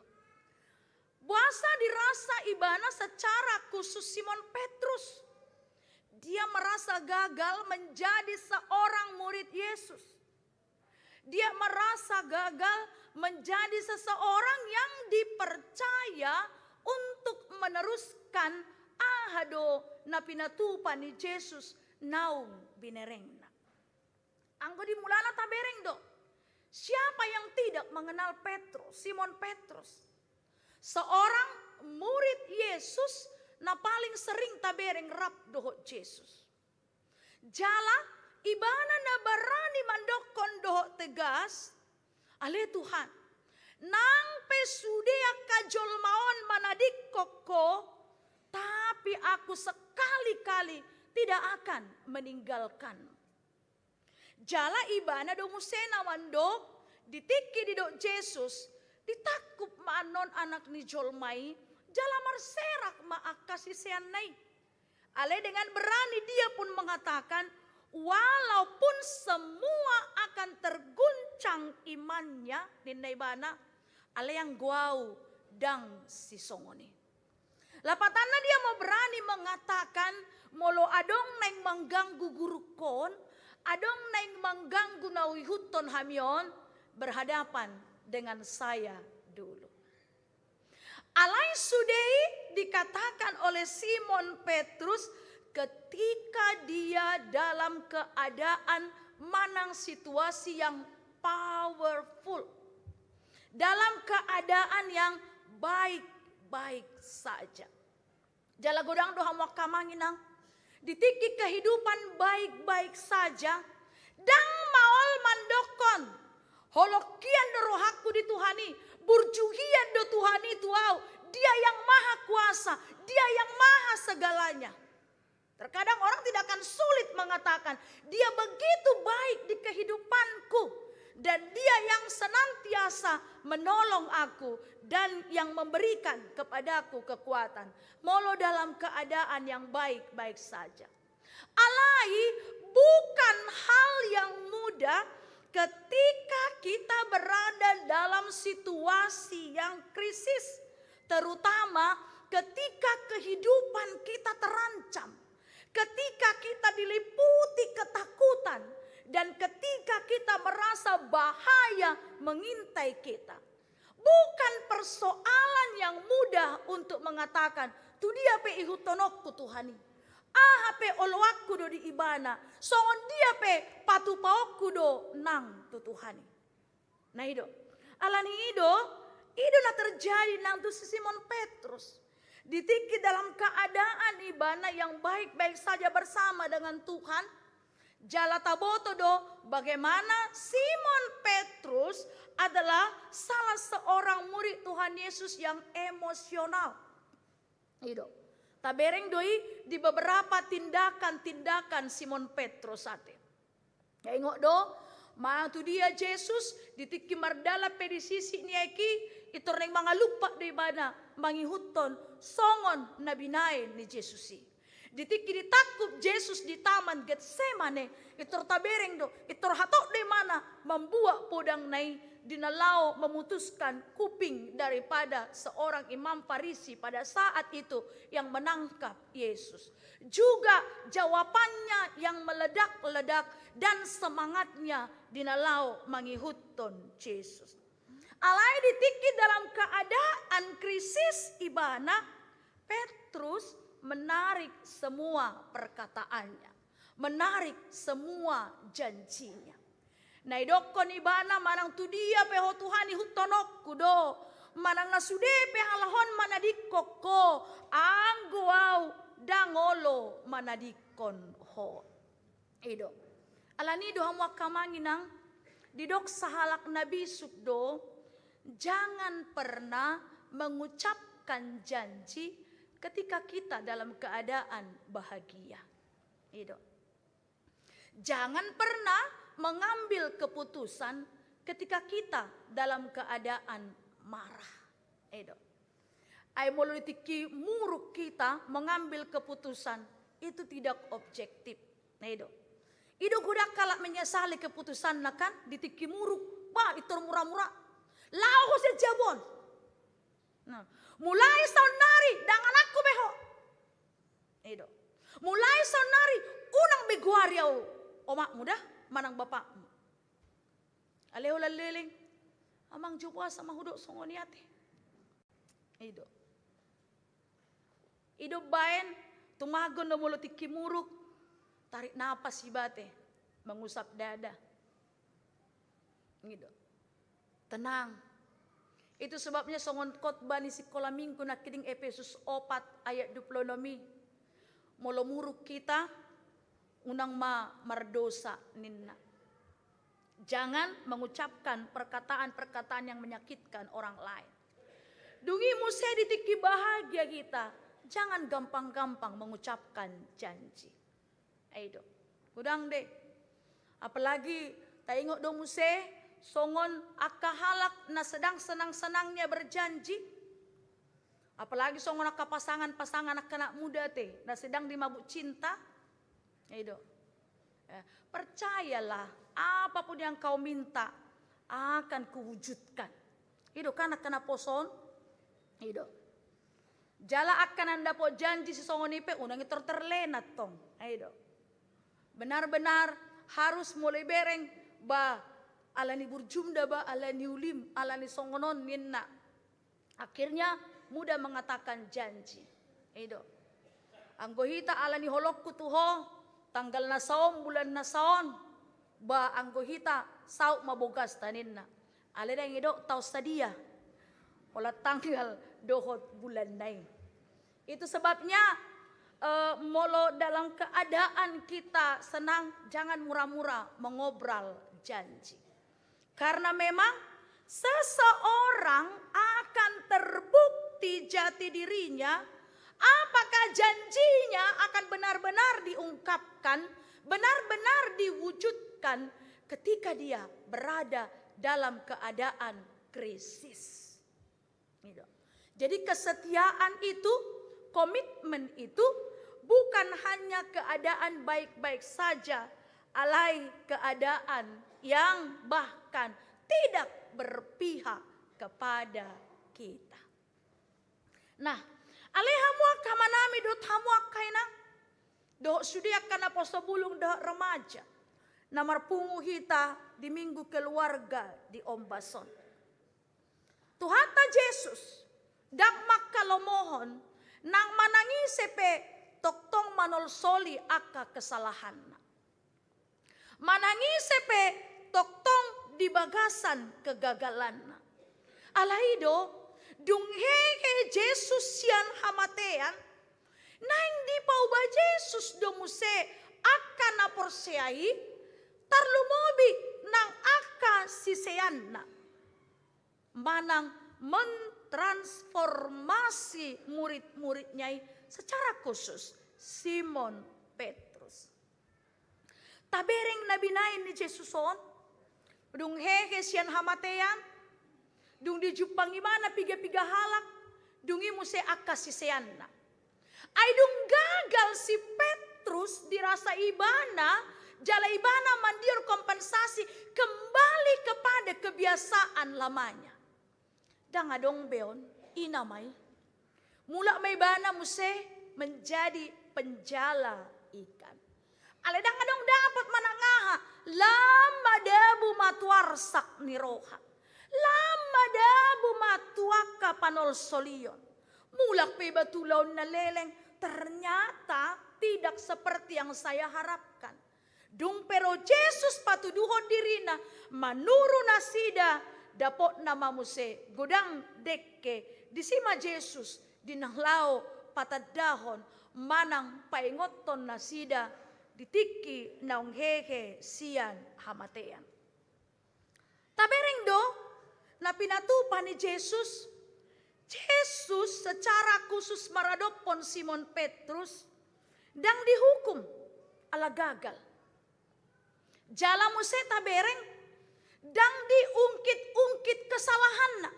Buasa dirasa ibana secara khusus Simon Petrus. Dia merasa gagal menjadi seorang murid Yesus. Dia merasa gagal menjadi seseorang yang dipercaya untuk meneruskan ahado na pinatupan ni Yesus naung binerengna. Anggo dimulana tabereng do. Siapa yang tidak mengenal Petrus, Simon Petrus? Seorang murid Yesus na paling sering tabereng rap dohot Yesus. Jala ibana na barani mandokon dohot tegas, ale Tuhan, nang pesudea kajol maon manadik koko, tapi aku sekali-kali tidak akan meninggalkan. Jala ibana do musena mandok, ditiki didok Yesus, ditakup maanon anak ni jolmai, jala marserak maakasisean nai. Ale dengan berani dia pun mengatakan, walaupun semua akan terguncang imannya ninai bana, ale yang guau dang si songoni. Lapatana dia mau berani mengatakan, molo adong neng mengganggu guru kon, adong neng mengganggu nawihuton hamion, berhadapan dengan saya dulu. Alai sudei dikatakan oleh Simon Petrus ketika dia dalam keadaan manang situasi yang powerful. Dalam keadaan yang baik-baik saja. Jala godang doha wakamanginang. Ditiki kehidupan baik-baik saja. Dang maol mandokon. Holokian do rohaku di Tuhani. Burjuhian do Tuhani tuau. Dia yang maha kuasa. Dia yang maha segalanya. Terkadang orang tidak akan sulit mengatakan, dia begitu baik di kehidupanku. Dan dia yang senantiasa menolong aku. Dan yang memberikan kepadaku kekuatan. Molo dalam keadaan yang baik-baik saja. Alai bukan hal yang mudah ketika kita berada dalam situasi yang krisis. Terutama ketika kehidupan kita terancam. Ketika kita diliputi ketakutan. Dan ketika kita merasa bahaya mengintai kita. Bukan persoalan yang mudah untuk mengatakan, tu dia pe ihutonokku Tuhani. Ah pe oloakku do di ibana. Songon dia pe patu paokku do nang tu Tuhani. Nah ido. Alani ido na terjadi nang tu si Simon Petrus. Ditiki dalam keadaan ibana yang baik-baik saja bersama dengan Tuhan. Jala taboto do bagaimana Simon Petrus adalah salah seorang murid Tuhan Yesus yang emosional. Ido. Tabereng doi di beberapa tindakan-tindakan Simon Petrus ate. Ya ingok do, ma tu dia Yesus ditiki mardala pe di sisi ni eki itu reng mga lupa do ibana mangihuton songon nabinain ni Yesusi. Ditiki ditakup Yesus di taman Getsemane. Itor tabereng do, itor hatok de mana membuat podang nai dinalau memutuskan kuping daripada seorang imam Farisi pada saat itu yang menangkap Yesus. Juga jawabannya yang meledak-ledak dan semangatnya dinalau mengihutton Yesus. Alai ditiki dalam keadaan krisis ibana, Petrus menarik semua perkataannya, menarik semua janjinya. Naidokon ibana manang tu dia peho Tuhan ihutonok kudo, manang nasude pehalahon manadikok ko, angguau dangolo manadikon ho. Ido, alani do hamu akamanginang, didok sahalak nabi sukdo, jangan pernah mengucapkan janji ketika kita dalam keadaan bahagia. Itu. Jangan pernah mengambil keputusan ketika kita dalam keadaan marah. Itu. Ai politiki muruk kita mengambil keputusan itu tidak objektif. Itu. Itu kuda kalak menyesali keputusan kan ditiki muruk. Wah itu murah-murah. Lau sejabon. Nah, mulai sonari dengan aku beho. Itu. Mulai sonari unang beguariau. Omak mudah manang bapakmu. Aleo laliling. Amang jubwa sama huduk songoniate. Itu. Itu baen tumagon na mulut ikimuruk. Tarik napas ibate. Mengusap dada. Gitu. Tenang. Itu sebabnya songon khotbah ni sekolah minggu nak kiting Efesus 4 ayat 26. Molo muruk kita unang mardosa ninna. Jangan mengucapkan perkataan-perkataan yang menyakitkan orang lain. Dungi musia ditiki bahagia kita. Jangan gampang-gampang mengucapkan janji. Aido. Udang deh. Apalagi taingok do musia songon akahalak na sedang senang-senangnya berjanji. Apalagi songon aka pasangan-pasangan anak muda te na sedang dimabuk cinta. Itu. Percayalah apapun yang kau minta akan kuwujudkan. Itu kan akan poson. Itu. Jala akan anda po janji si songon ipe unang terlenat tong. Itu. Benar-benar harus mulai bereng ba alani burjumda ba alani ulim alani songonon ninna. Akhirnya mudah mengatakan janji. Itu. Anggohita alani holokku tuho tanggal na saon bulan na saon ba anggohita sauk mabogas taninna. Aledang ido tau sadia. Ola tanggal dohot bulan nai. Itu sebabnya molo dalam keadaan kita senang jangan murah-murah mengobrol janji. Karena memang seseorang akan terbukti jati dirinya apakah janjinya akan benar-benar diungkapkan, benar-benar diwujudkan ketika dia berada dalam keadaan krisis. Jadi kesetiaan itu, komitmen itu bukan hanya keadaan baik-baik saja, alai keadaan yang bahkan tidak berpihak kepada kita. Nah, alehamu akamanami dot hamu akaina do sudia kana poso bulung do remaja. Namar pungu hita di minggu keluarga di Ombason. Tuhata Yesus dak makalomohon nang manangi sepe toktong manolsoli aka kesalahan. Manangi sepe toktong di bagasan kegagalan. Alaido dunghehe Yesus yan hamatean nang di pauba Yesus domuse aka na porseai tarlumobi nang aka siseanna. Manang mentransformasi murid-muridnya secara khusus Simon Petrus. Tabereng nabinain ni Jesuson, dung hehe sian hamatean, dung di jupang imana piga-piga halak, dung imuse akasiseanna. Aidung gagal si Petrus dirasa ibana, jala ibana mandir kompensasi kembali kepada kebiasaan lamanya. Dan adong beon, inamay. Mula may bana muse menjadi penjala ikan. Aledang adong dapat manangaha, lama dabu matuarsak ni roha. Lama dabu matuaka panol solion. Mulak pe batulaw na leleng, ternyata tidak seperti yang saya harapkan. Dung pero Jesus patuduhon dirina, manuru nasida, dapot nama muse, godang dekke, disima Jesus, dinahlao patadahon, manang paingoton nasida, ditiki naung hehe sian hamatean. Tabereng do, na pinatupa ni Jesus secara khusus maradopon Simon Petrus, dang dihukum ala gagal. Jala muse tabereng, dang diungkit-ungkit kesalahanna.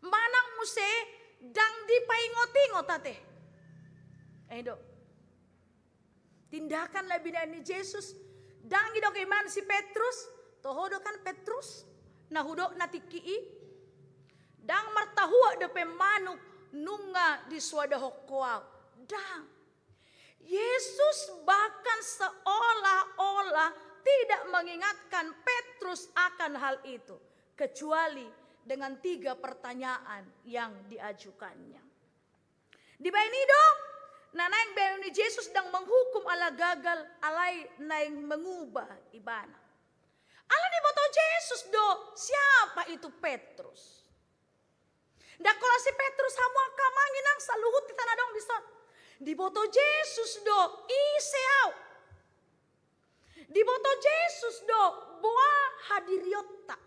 Manang muse, dang dipaingot-ingot ate. Edo. Tindakan lebih dari Yesus, dang idok iman si Petrus, tohodo kan Petrus, nahudok natikii, dang martahua depe manuk nunga di swadahokwa. Dang. Yesus bahkan seolah-olah tidak mengingatkan Petrus akan hal itu. Kecuali dengan 3 pertanyaan yang diajukannya. Di bainido, nanaing bayani Yesus sedang menghukum ala gagal alai naing mengubah ibana. Ala di boto Yesus do, siapa itu Petrus? Dakola si Petrus hamua kamanginang saluhut di tanah dong dison. Di boto Yesus do iseau. Di boto Yesus do boa hadiriotta.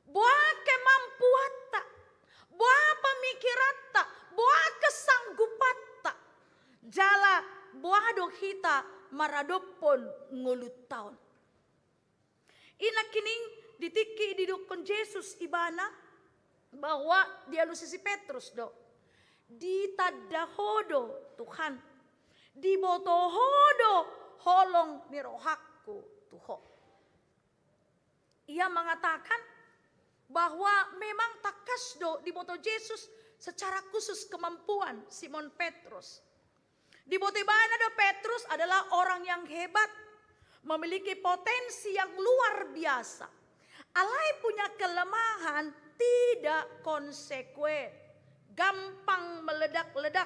Boa kemampuatta. Boa pemikiratta. Boa kesanggupatta. Jala boa do hita maradopon ngulut taon. Ina kining ditiki didukon Yesus ibana. Bahwa dia lusisi Petrus do. Ditadahodo Tuhan. Dibotohodo holong ni rohakku Tuho. Ia mengatakan bahwa memang takas do diboto Yesus secara khusus kemampuan Simon Petrus. Diboto ibana do Petrus adalah orang yang hebat. Memiliki potensi yang luar biasa. Alai punya kelemahan tidak konsekuen, gampang meledak-ledak,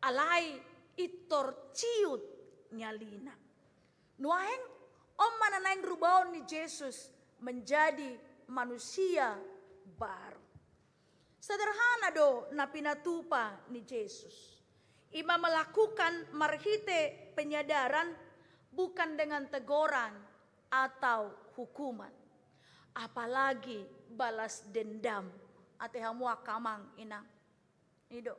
alai itor ciut nyalina. Nuaeng om mananaing rubaon ni Yesus menjadi manusia baru. Sederhana do na pinatupa ni Yesus. Ima melakukan marhite penyadaran bukan dengan teguran atau hukuman. Apalagi balas dendam ate hamua kamang inang. Ido.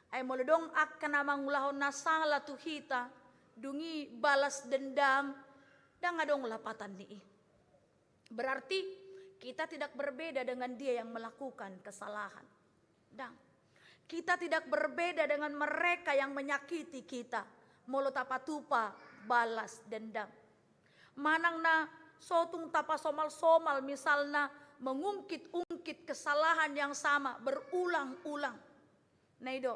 Ay molodong akan namang ulahon nasala tuhita dungi balas dendam dan ngadong lapatan ni. Berarti kita tidak berbeda dengan dia yang melakukan kesalahan. Dan kita tidak berbeda dengan mereka yang menyakiti kita. Molo tapatupa balas dendam. Manang na sotung tapa somal-somal misalnya mengungkit-ungkit kesalahan yang sama berulang-ulang. Nah itu,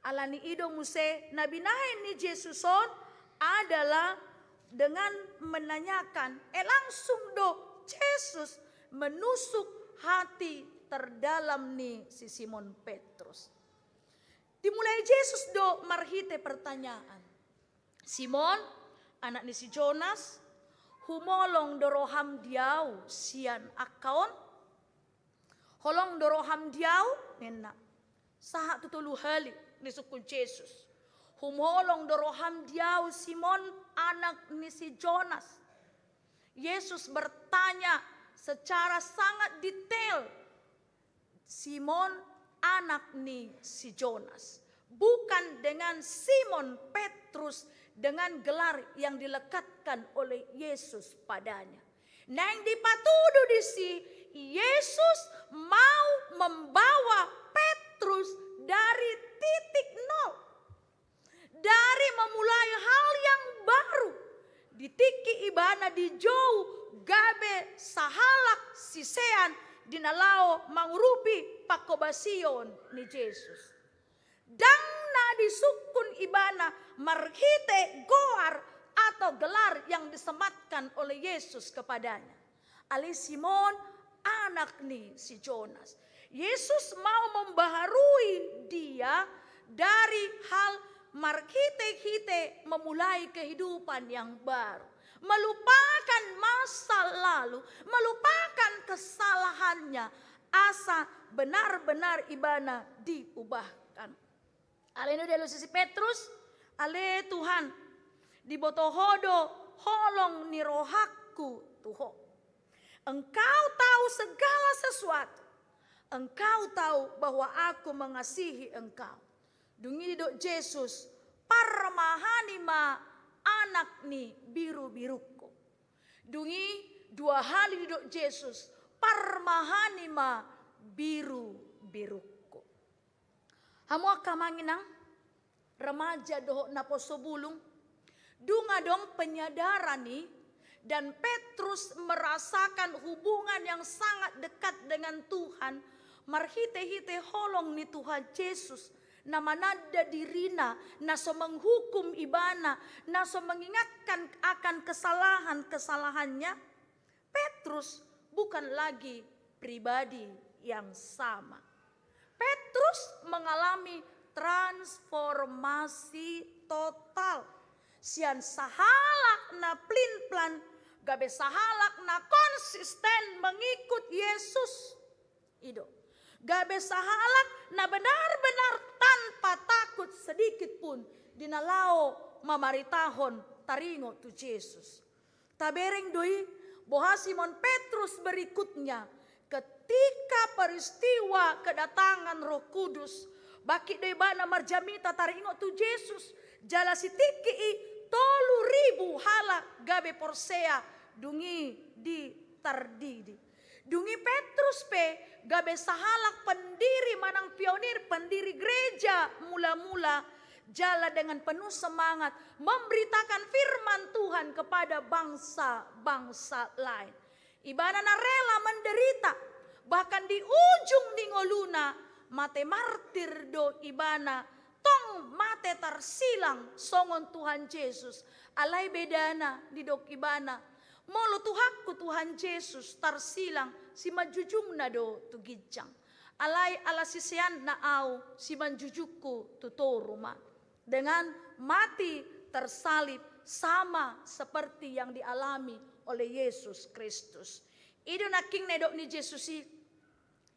alani ido muse nabinahin ni Jesuson adalah dengan menanyakan, langsung do Yesus menusuk hati terdalam ni si Simon Petrus. Dimulai Yesus do marhite pertanyaan. Simon, anak ni si Jonas, humolong doroham diau sian akaon. Holong doroham diau nena. Saha tutulu hali ni sukun Yesus. Humolong doroham diau Simon anak ni si Jonas. Yesus bertanya secara sangat detail. Simon anak ni si Jonas. Bukan dengan Simon Petrus dengan gelar yang dilekatkan oleh Yesus padanya. Nah yang dipatudu di si Yesus mau membawa Petrus dari titik nol. Dari memulai hal yang baru. Di tiki ibana di jauh gabe sahalak sisean dinalao mangurupi pakobasion ni Jesus. Dang na disukun ibana marhite goar atau gelar yang disematkan oleh Yesus kepadanya. Ali Simon anak ni si Jonas. Yesus mau membaharui dia dari hal marhite-hite memulai kehidupan yang baru. Melupakan masa lalu, melupakan kesalahannya. Asa benar-benar ibana diubahkan. Ale no si Petrus, ale Tuhan, di botohodo holong ni rohaku Tuho. Engkau tahu segala sesuatu. Engkau tahu bahwa aku mengasihi engkau. Dungi dok Yesus, parmahani ma anak ni biru-biruku. Dungi dua hali dok Yesus, parmahani ma biru-biruku. Hamu akamanginang remaja doh naposo bulung. Dunga dong penyadaran nih. Dan Petrus merasakan hubungan yang sangat dekat dengan Tuhan. Marhite-hite holong ni Tuhan Yesus. Na manada dirina, naso menghukum ibana, naso mengingatkan akan kesalahan-kesalahannya. Petrus bukan lagi pribadi yang sama. Petrus mengalami transformasi total. Sian sahalak na plin-plan, gabe sahalak na konsisten mengikut Yesus. Ido. Gabe sahalak na benar-benar tanpa takut sedikit pun dinalao mamaritahon taringo tu Yesus. Tabereng doi boha Simon Petrus berikutnya ketika peristiwa kedatangan Roh Kudus baki doi bana marjamita taringo tu Yesus jala sitiki 3,000 hala gabe porsea dungi di tardidi. Dungi Petrus pe gabe sahalak pendiri manang pionir pendiri gereja mula-mula jala dengan penuh semangat memberitakan firman Tuhan kepada bangsa-bangsa lain. Ibana na rela menderita bahkan di ujung ningoluna mate martir do ibana tong mate tarsilang songon Tuhan Yesus. Alai bedana di dok ibana. Molo tuhakku Tuhan Yesus tarsilang si manjujung na do tu gijang. Alai ala sisian na au si manjujukku tu toruma. Dengan mati tersalib sama seperti yang dialami oleh Yesus Kristus. Ido naking nedok ni Yesus si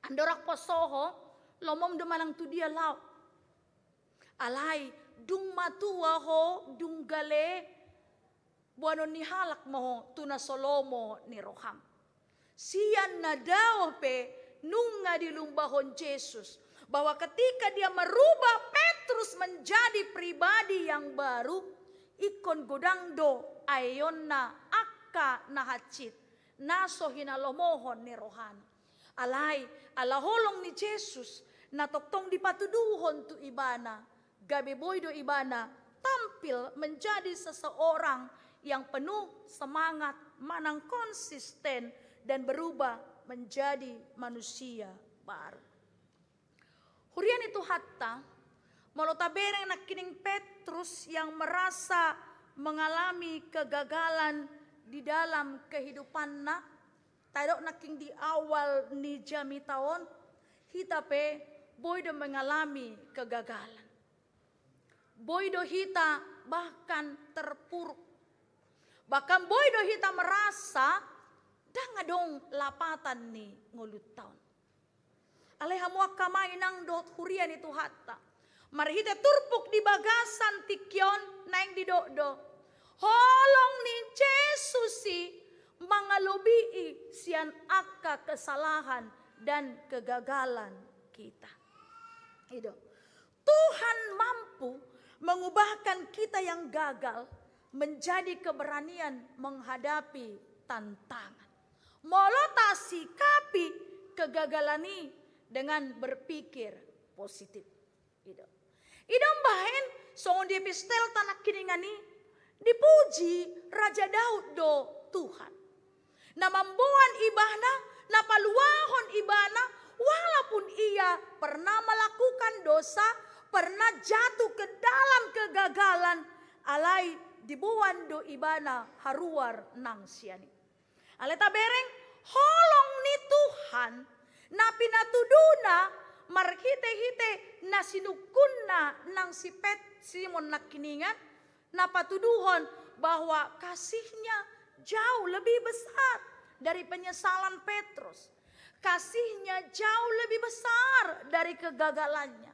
andorak posoho lomom dumanang tu dia lau. Alai dung matua ho dung gale buano ni halak mo tuna solomo ni roham. Siyan na daw pe nunga di lumbahon Yesus. Bahwa ketika dia merubah Petrus menjadi pribadi yang baru. Ikon godangdo ayon na akka na hacit. Naso hinalomohon ni rohan. Alay alaholong ni Yesus. Natoktong dipatuduhon tu ibana. Gabi boy do ibana tampil menjadi seseorang yang penuh semangat, manang konsisten dan berubah menjadi manusia baru. Hurian itu hatta malotabereng nakining Petrus yang merasa mengalami kegagalan di dalam kehidupanna. Tadok naking di awal ni jami taon hitape boydo mengalami kegagalan. Boydo hita bahkan terpuruk. Bahkan boydo hita merasa dangadong lapatan ni ngulut taon. Alehamua kamainang dot hurian itu hatta. Marihita turpuk di bagasan tikyon naing di do. Holong ni Jesusi mangalubii sian akka kesalahan dan kegagalan kita. Itu. Tuhan mampu mengubahkan kita yang gagal menjadi keberanian menghadapi tantangan. Molota sikapi kegagalan ini dengan berpikir positif. Gitu. Idong bahen songon di epistel tanak kiningani dipuji Raja Daud do Tuhan. Na mambuan ibana, na paluahon ibana, walaupun ia pernah melakukan dosa, pernah jatuh ke dalam kegagalan, alai dibuan do ibana haruar nang siani. Aleta bereng holong ni Tuhan, na pinatuduna marhite-hite na sinukunna nang Simon nakiningan, na patuduhon bahwa kasihnya jauh lebih besar dari penyesalan Petrus. Kasihnya jauh lebih besar dari kegagalannya.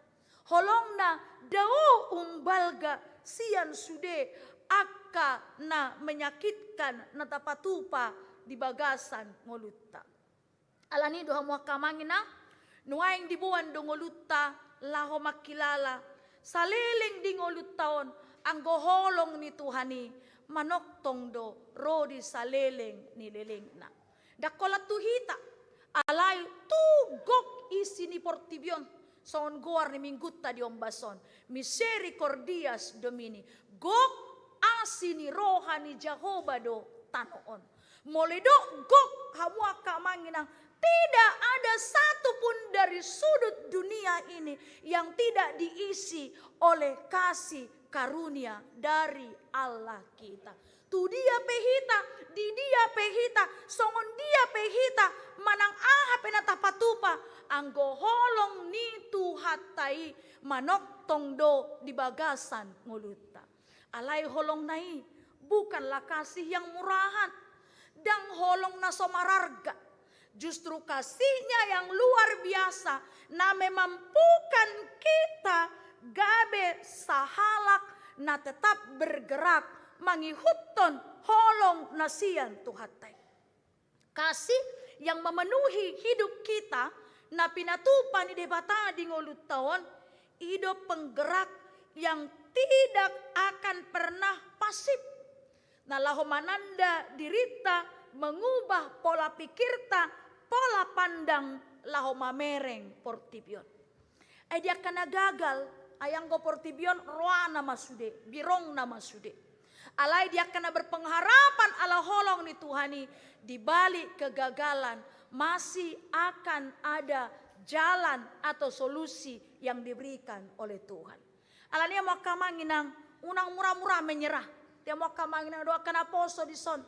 Holongna dao umbalga sian sude akka na menyakitkan na tapatupa di bagasan ngolutta. Alani doha mua kamangina nuaing dibuan do ngolutta laho makilala saliling di ngoluttaon ang goholong ni Tuhani manoktong do rodi saleleng ni leleng na. Dakola tuhita alay tugok isi ni Portibion son goar ni minggutta di ombason. Misericordias Domini. Gok asi ni roha ni Jehovah do tanoon. Moledo gok hamua kamanginang tidak ada satupun dari sudut dunia ini yang tidak diisi oleh kasih karunia dari Allah kita. Tu dia pehita, di dia pehita, songon dia pehita, manang aha penatapatupa, anggo holong ni tuhatai manok tongdo di bagasan nguluta. Alay holong nai, bukanlah kasih yang murahan, dang holong na somararga. Justru kasihnya yang luar biasa, na memampukan kita gabe sahalak na tetap bergerak mangihuton holong nasian tuhatay. Kasih yang memenuhi hidup kita na pinatupan ni debata di ngolutaon, hidup penggerak yang tidak akan pernah pasif. Na lahomananda dirita mengubah pola pikirta, pola pandang lahomamereng Portibion. Ay dia kana gagal ayang go Portibion roa nama sude, birong nama sude. Alai dia kena berpengharapan ala holong ni Tuhani di balik kegagalan masih akan ada jalan atau solusi yang diberikan oleh Tuhan. Alania mau kamanginang unang murah-murah menyerah. Dia mau kamanginang doa kena poso di son.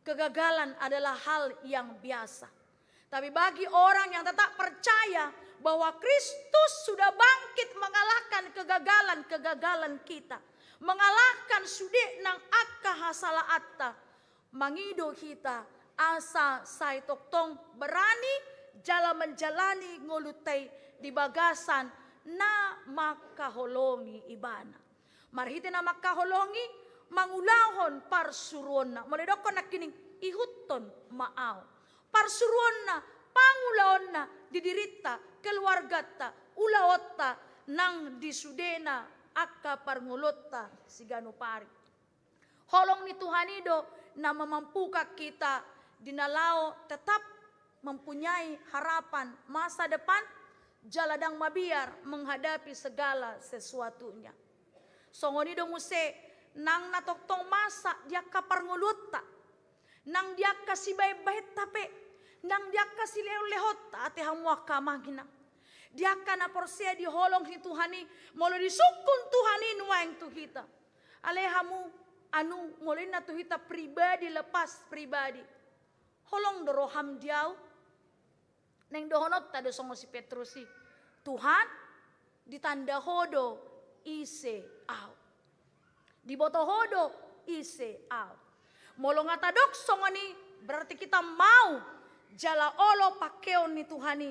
Kegagalan adalah hal yang biasa. Tapi bagi orang yang tetap percaya bahwa Kristus sudah bangkit mengalahkan kegagalan-kegagalan kita. Mengalahkan sude nang akka hasala atta. Mangido kita asa sai toktong berani jala menjalani ngolutai di bagasan na makaholongi ibana. Marhiti na makaholongi mangulahon parsuruon na. Moledokon na kining ihuton maaw. Parsuruon na, pangulaon na, didirita, keluargata, ulaotta, nang disudena, akka parngulota, sigano pari. Holong ni Tuhanido na mamampuka kita dinalao tetap mempunyai harapan masa depan, jaladang mabiar menghadapi segala sesuatunya. Songonido muse nang natoktong masa dia kaparngulota, nang dia kasih baik-baik tapi nang dia kasih lehot ate hamwa kamagina. Dia kana porsia di holong ni Tuhani molo disukun Tuhani nuaing tuhita. Alehamu anu molo na tuhita pribadi lepas pribadi. Holong doroham diau neng dohonot tado songo si Petrusi. Tuhan ditanda hodo ise au. Diboto hodo ise au. Molo ngatadok songoni berarti kita mau jala olo pakeon ni Tuhani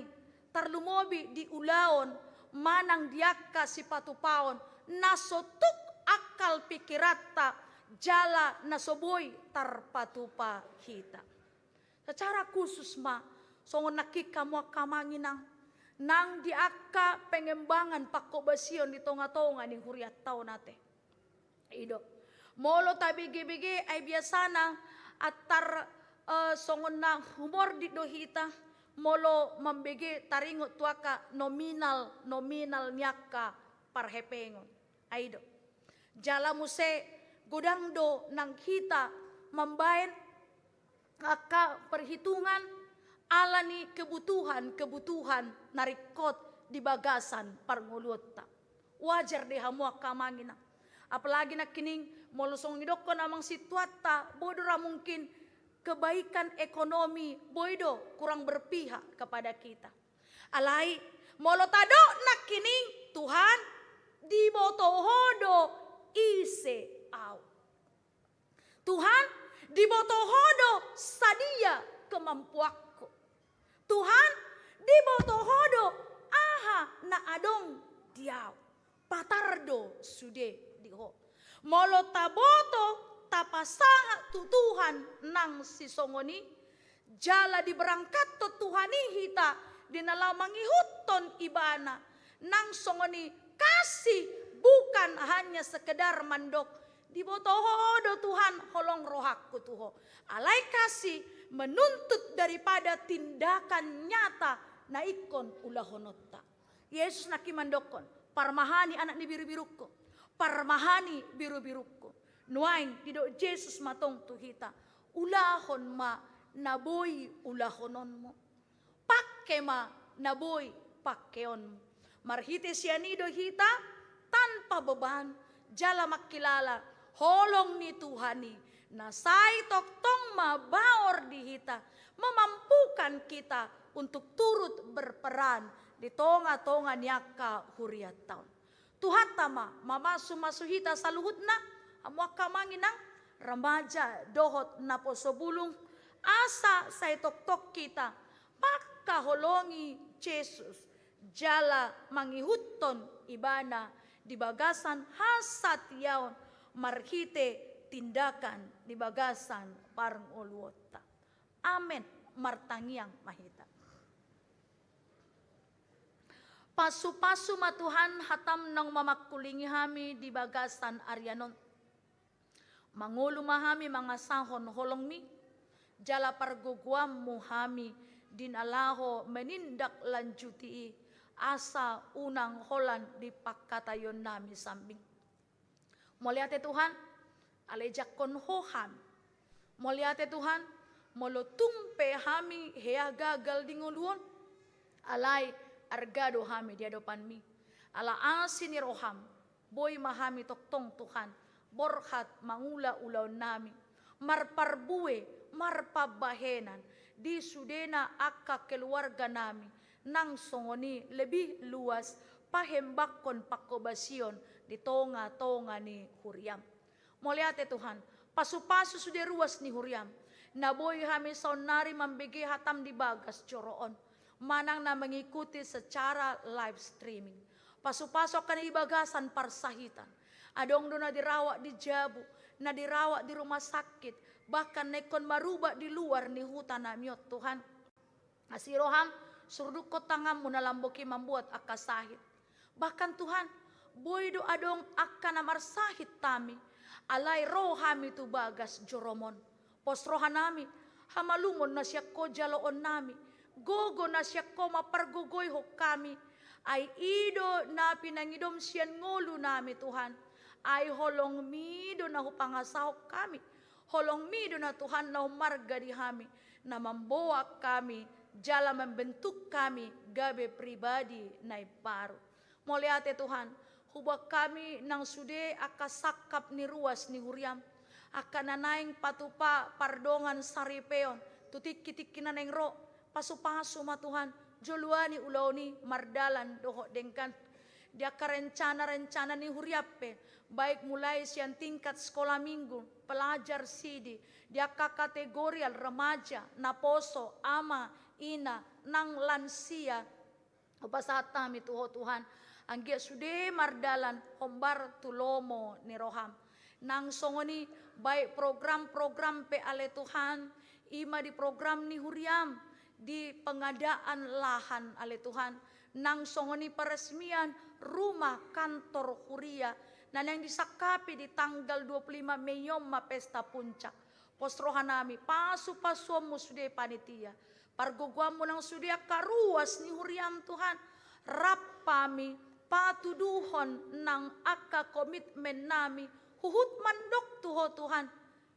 tarlumobi di ulaon manang diaka si patupaon nasotuk akal pikirata jala nasoboy tarpatupa kita. Secara khusus ma songon nakika mo kamanginang nang diaka pengembangan pakobasion di tonga-tonga ni huriat tao nate. Ido. Molo tabigi-bigi ay biasana atar songon na humor di dohita molo mambigi taringot tuaka nominal nyaka parhepengon. Aido. Jala muse godang do nang kita membayan aka perhitungan alani kebutuhan narikot di bagasan parnguluta. Wajar deh hamu akamangina. Apalagi nak kining molusong idoko namang situata bodora mungkin kebaikan ekonomi boido kurang berpihak kepada kita. Alai molotado nak kining Tuhan di botohodo ise au. Tuhan di botohodo sadia kemampuanku. Tuhan di botohodo aha na adong diau. Patardo sude diho. Molo taboto tapasaha tu Tuhan nang sisongoni jala diberangkat tu Tuhani hita dinalamangi huton ibana nang songoni kasih bukan hanya sekedar mandok di botohodo Tuhan holong rohakku tuho alai kasih menuntut daripada tindakan nyata na ikon ulahonotta. Yesus naki mandokon parmahani anak ni biru-biruko parmahani biru-biruko nuaing dido Yesus matong tuhita ulahon ma naboy ulahononmu pakke ma naboy pakkeonmu marhite sianido hita tanpa beban jala makilala holong ni Tuhani na say toktong mabaor di hita memampukan kita untuk turut berperan di tonga-tonga niaka huriat taon. Tuhan tama mama sumasuhita saluhut na amuaka manginang remaja dohot na posobulung asa say tok-tok kita pakaholongi Yesus jala mangihuton ibana di bagasan hasat yaon marhite tindakan di bagasan parang oluota. Amen martangiang mahita. Pasu-pasu matuhan hatam nang mamakulingi hami di bagasan Aryanon. Mangulu mahami mga sahon holong mi. Jala parguguam muhami dinalaho menindak lanjuti asa unang holan di pakatayon nami sambing. Moliate Tuhan, alejak konhoham. Moliate Tuhan, molotumpe hami hea gagal dinguluon. Alay argado hami di hadapan mi. Ala asin ni roham, boy mahami toktong Tuhan, borhat mangula ulaw nami, marparbue, marpabahenan, di sudena akka keluarga nami, nang songoni lebih luas, pahembakon pakobasyon, di tonga-tonga ni Huriam. Moliate Tuhan, pasu-pasu sudah ruas ni Huriam, naboy hami saunari mambigi hatam di bagas coroon, manang na mengikuti secara live streaming. Pasupasok ka na ibagasan parsahitan. Adong do na dirawat di Jabu, na dirawat di rumah sakit, bahkan nekon maruba di luar ni hutan namiot Tuhan. Asiroham, surduk ko tangamu na lamboki membuat akasahit. Bahkan Tuhan, boy do adong akka na marsahit tami, alay rohami tu bagas joromon. Pos rohanami, hamalumon na siya ko jaloon nami, gogo na siya ko mapargugoy ho kami, ay ido na pinangidom siyan ngolo nami Tuhan, ay holong mido na hupangasahok kami, holong mido na Tuhan na humarga di hami, na mamboak kami, jala membentuk kami, gabe pribadi na iparo. Moliate Tuhan, hubak kami nang sude akasakap ni ruas ni Huriam, akananaing patupa pardongan saripeon, tutik-kitik kinaneng ro, pasu-pasu matuhan, joluani uloni mardalan doho dengkan. Dia rencana-rencana ni Huriape, baik mulai siang tingkat sekolah minggu, pelajar sidi, dia kategorial remaja, naposo, ama, ina, nang lansia, upasata mi tuho Tuhan, anggia sude mardalan hombar tulomo ni roham. Nang songoni baik program-program pe ale Tuhan, ima di program ni Huriam, di pengadaan lahan ale Tuhan, nang songoni peresmian rumah kantor Huria, nan yang disakapi di tanggal 25 Mei ma pesta puncak. Posrohanami pasu-pasuamu sude panitia, pargoguamu nang sude karuas ni Huriam Tuhan, rap pami patuduhon nang aka komitmen nami huhut mandok tuho Tuhan,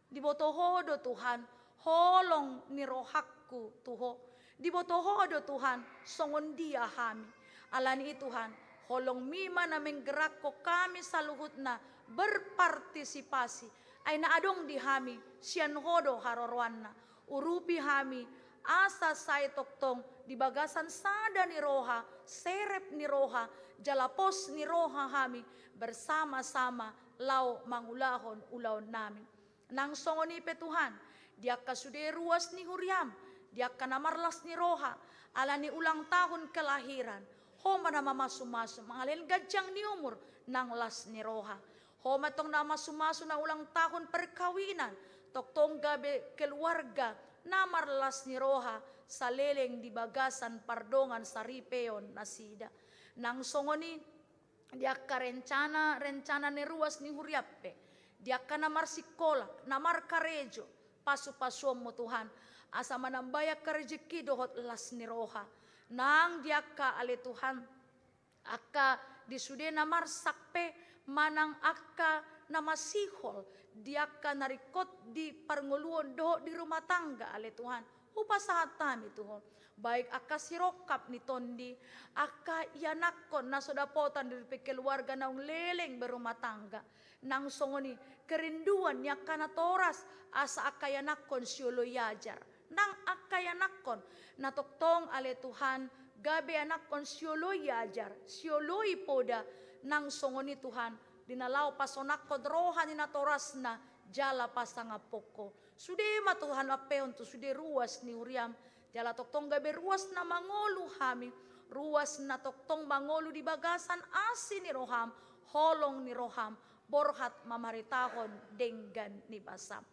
dibotohodo Tuhan, holong ni rohakku tuho, dibotohodo Tuhan, songon dia hami, alani Tuhan, holong mima na menggerak ko kami sa luhut na berpartisipasi, ay naadong di hami, siyan hodo harorwan na, urupi hami, asa say toktong, di bagasan sada ni roha, serep ni roha, jalapos ni roha hami, bersama-sama lau mangulahon ulaw namin. Nang songonipe Tuhan, dia kasude ruas ni huriam, dia kanamarlas ni roha, ala ni ulang tahun kelahiran, homa na mamasu-masu, mangalil gadyang ni umur, nang las ni roha. Homa tong na masumaso na ulang tahun perkawinan, toktong gabi keluarga, namarlas ni roha, sa leleng di bagasan pardongan sa ripeon na sida. Nang songoni, dia ka rencana ni ruas ni huriappe, dia ka namar sikola, namar karejo, pasu-pasuom mo Tuhan, asa manambaya ka rejeki dohot las ni roha. Nang dia ka ale Tuhan, aka disude namar sakpe, manang aka namasihol, dia ka narikot di parnguluon dohot di rumah tangga ale Tuhan. Upasahat kami Tuhan, baik aka sirokap ni tondi, aka yanakon na sodapotan dari keluarga naung leleng berumah tangga, nang songoni kerinduan niya kanatoras asa aka yanakon siolo yajar, nang aka yanakon natoktong ale Tuhan, gabe yanakon siolo yajar, siolo ipoda, nang songoni Tuhan, dinalaw pasonakon rohan ni natoras na, jala pasangapoko. Sudema Tuhan apeon tu sude ruas ni uriam, jala toktong gabe ruas na mangolu hami, ruas na toktong mangolu di bagasan asi ni roham, holong ni roham, borhat mamaritahon denggan ni basam.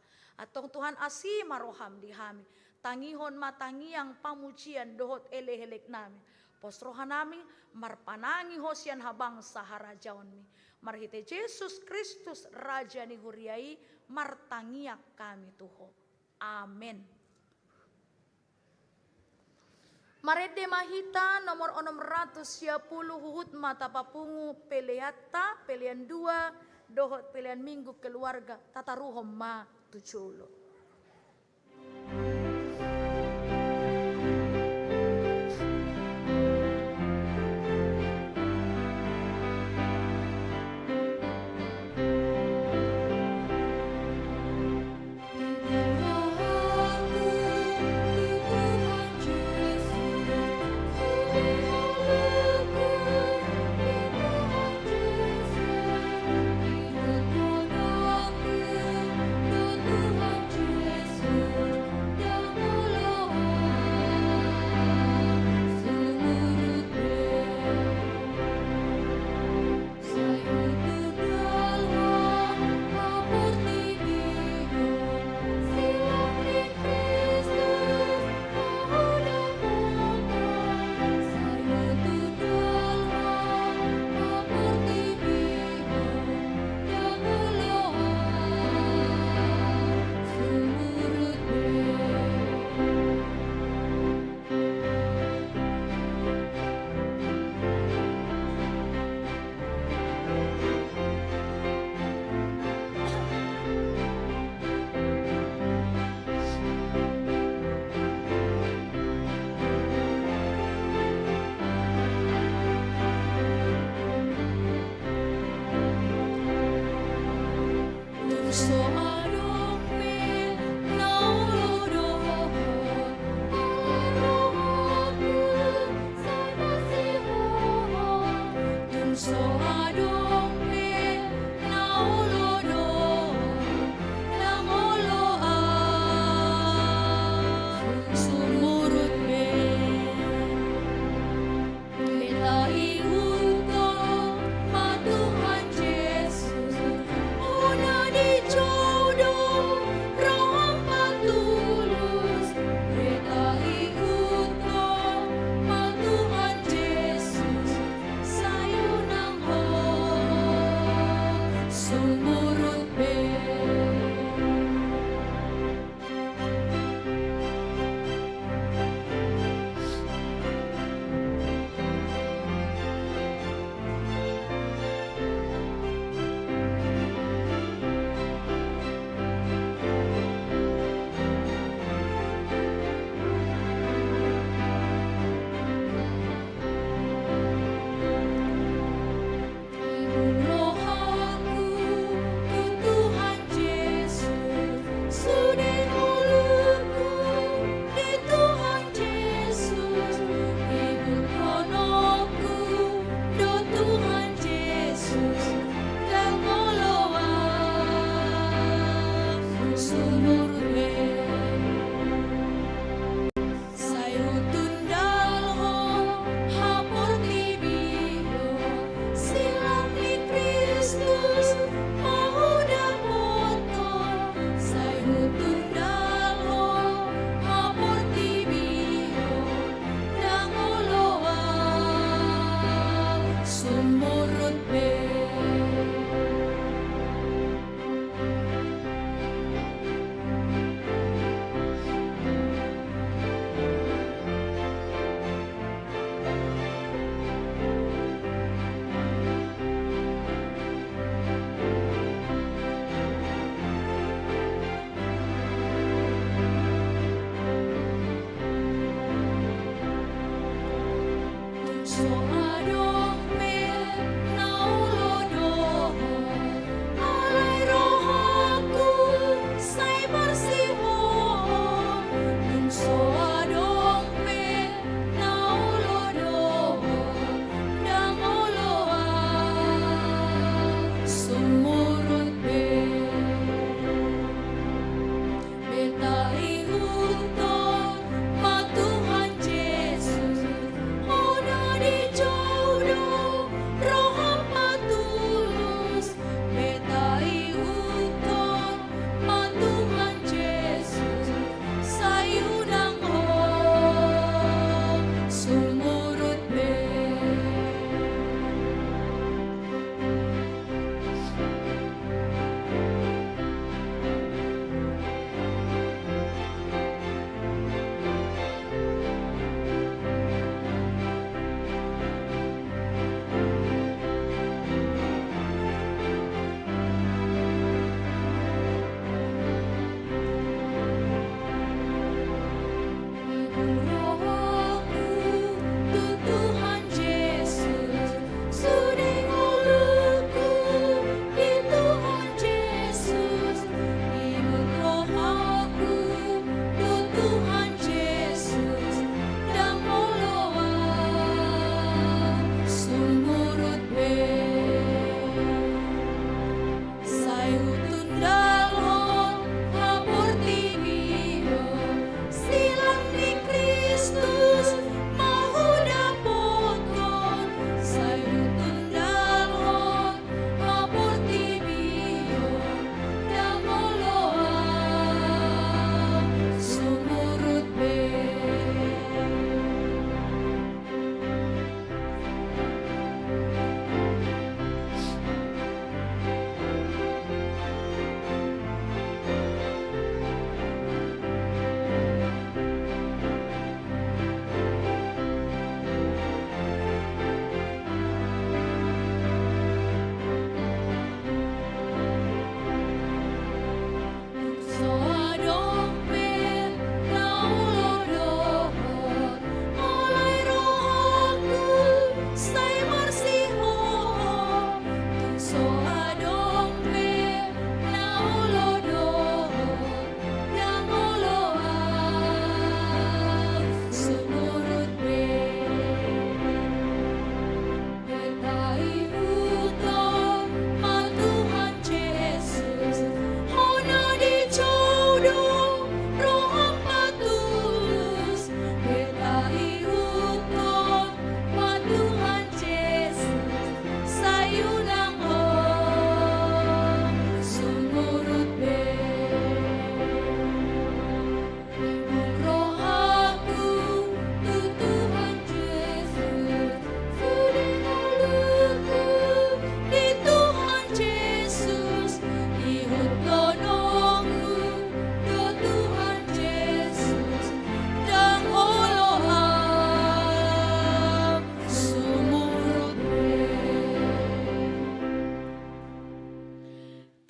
Atong Tuhan asi maroham di hami, tangihon matangiang pamucian dohot elehelek nami. Posrohan nami marpanangi hosian habang saharajaon mi. Marhite Yesus Kristus Raja ni huriai martangiak kami tuho. Amen. Marede mahita nomor 610 huhut mata papungu peleata pelian 2 dohot pelian minggu keluarga tataruhom ma tuculo. Tuhan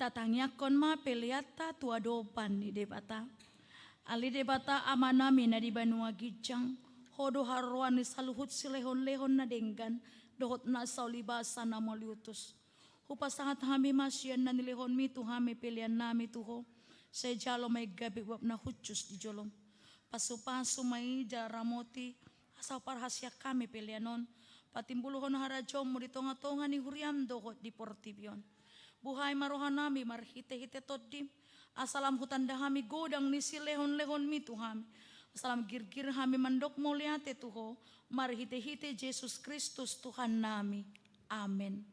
Tatangnya kon ma peliata tua dopan di debata. Ali debata amana mina di Banua Gijang. Hodo haruan ni saluhut silehon-lehon na denggan. Dohot na saulibasa na moliutus. Hupasangat hami masyan na nilehon mi tu hami pilihan nami tuho. Sa jalo may gabi wap na hutsus di jolom. Pasu-pasu may jaramoti. Asaw parhasya kami pilihanon. Patimbuluhon harajom mo di tonga-tonga ni huriam dohot di Portibion. Buhay marohan nami marhite-hite todim. Asalam hutanda hami godang ni silehon-lehon mi tuhami. Asalam gir-gir hami mandok moliate tuho. Marhite-hite Jesus Kristus Tuhan nami. Amen.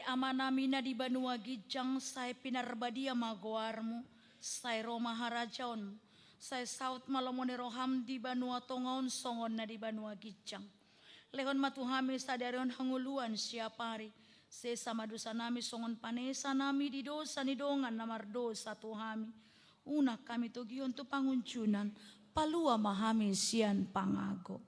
amanami na di banua gijang say pinarbadia magoarmu, say Roma harajaon, say saut malomone roham di banua tongaon songon na di banua gijang. Lehon matuhami sadarion hanguluan siapari, se sama dosa nami songon panesa nami di dosa ni dongan namar dosa tuhami. Una kami tugion tu panguncunan, palua mahami sian pangago.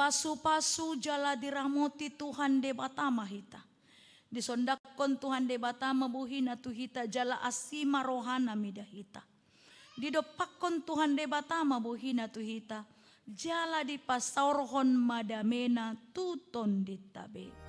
Pasu-pasu jala diramoti Tuhan debata mahita. Disondakon Tuhan debata mabuhina tuhita jala asima rohana midahita. Didopakon Tuhan debata mabuhina tuhita jala di pasaurhon madamena tuton ditabe.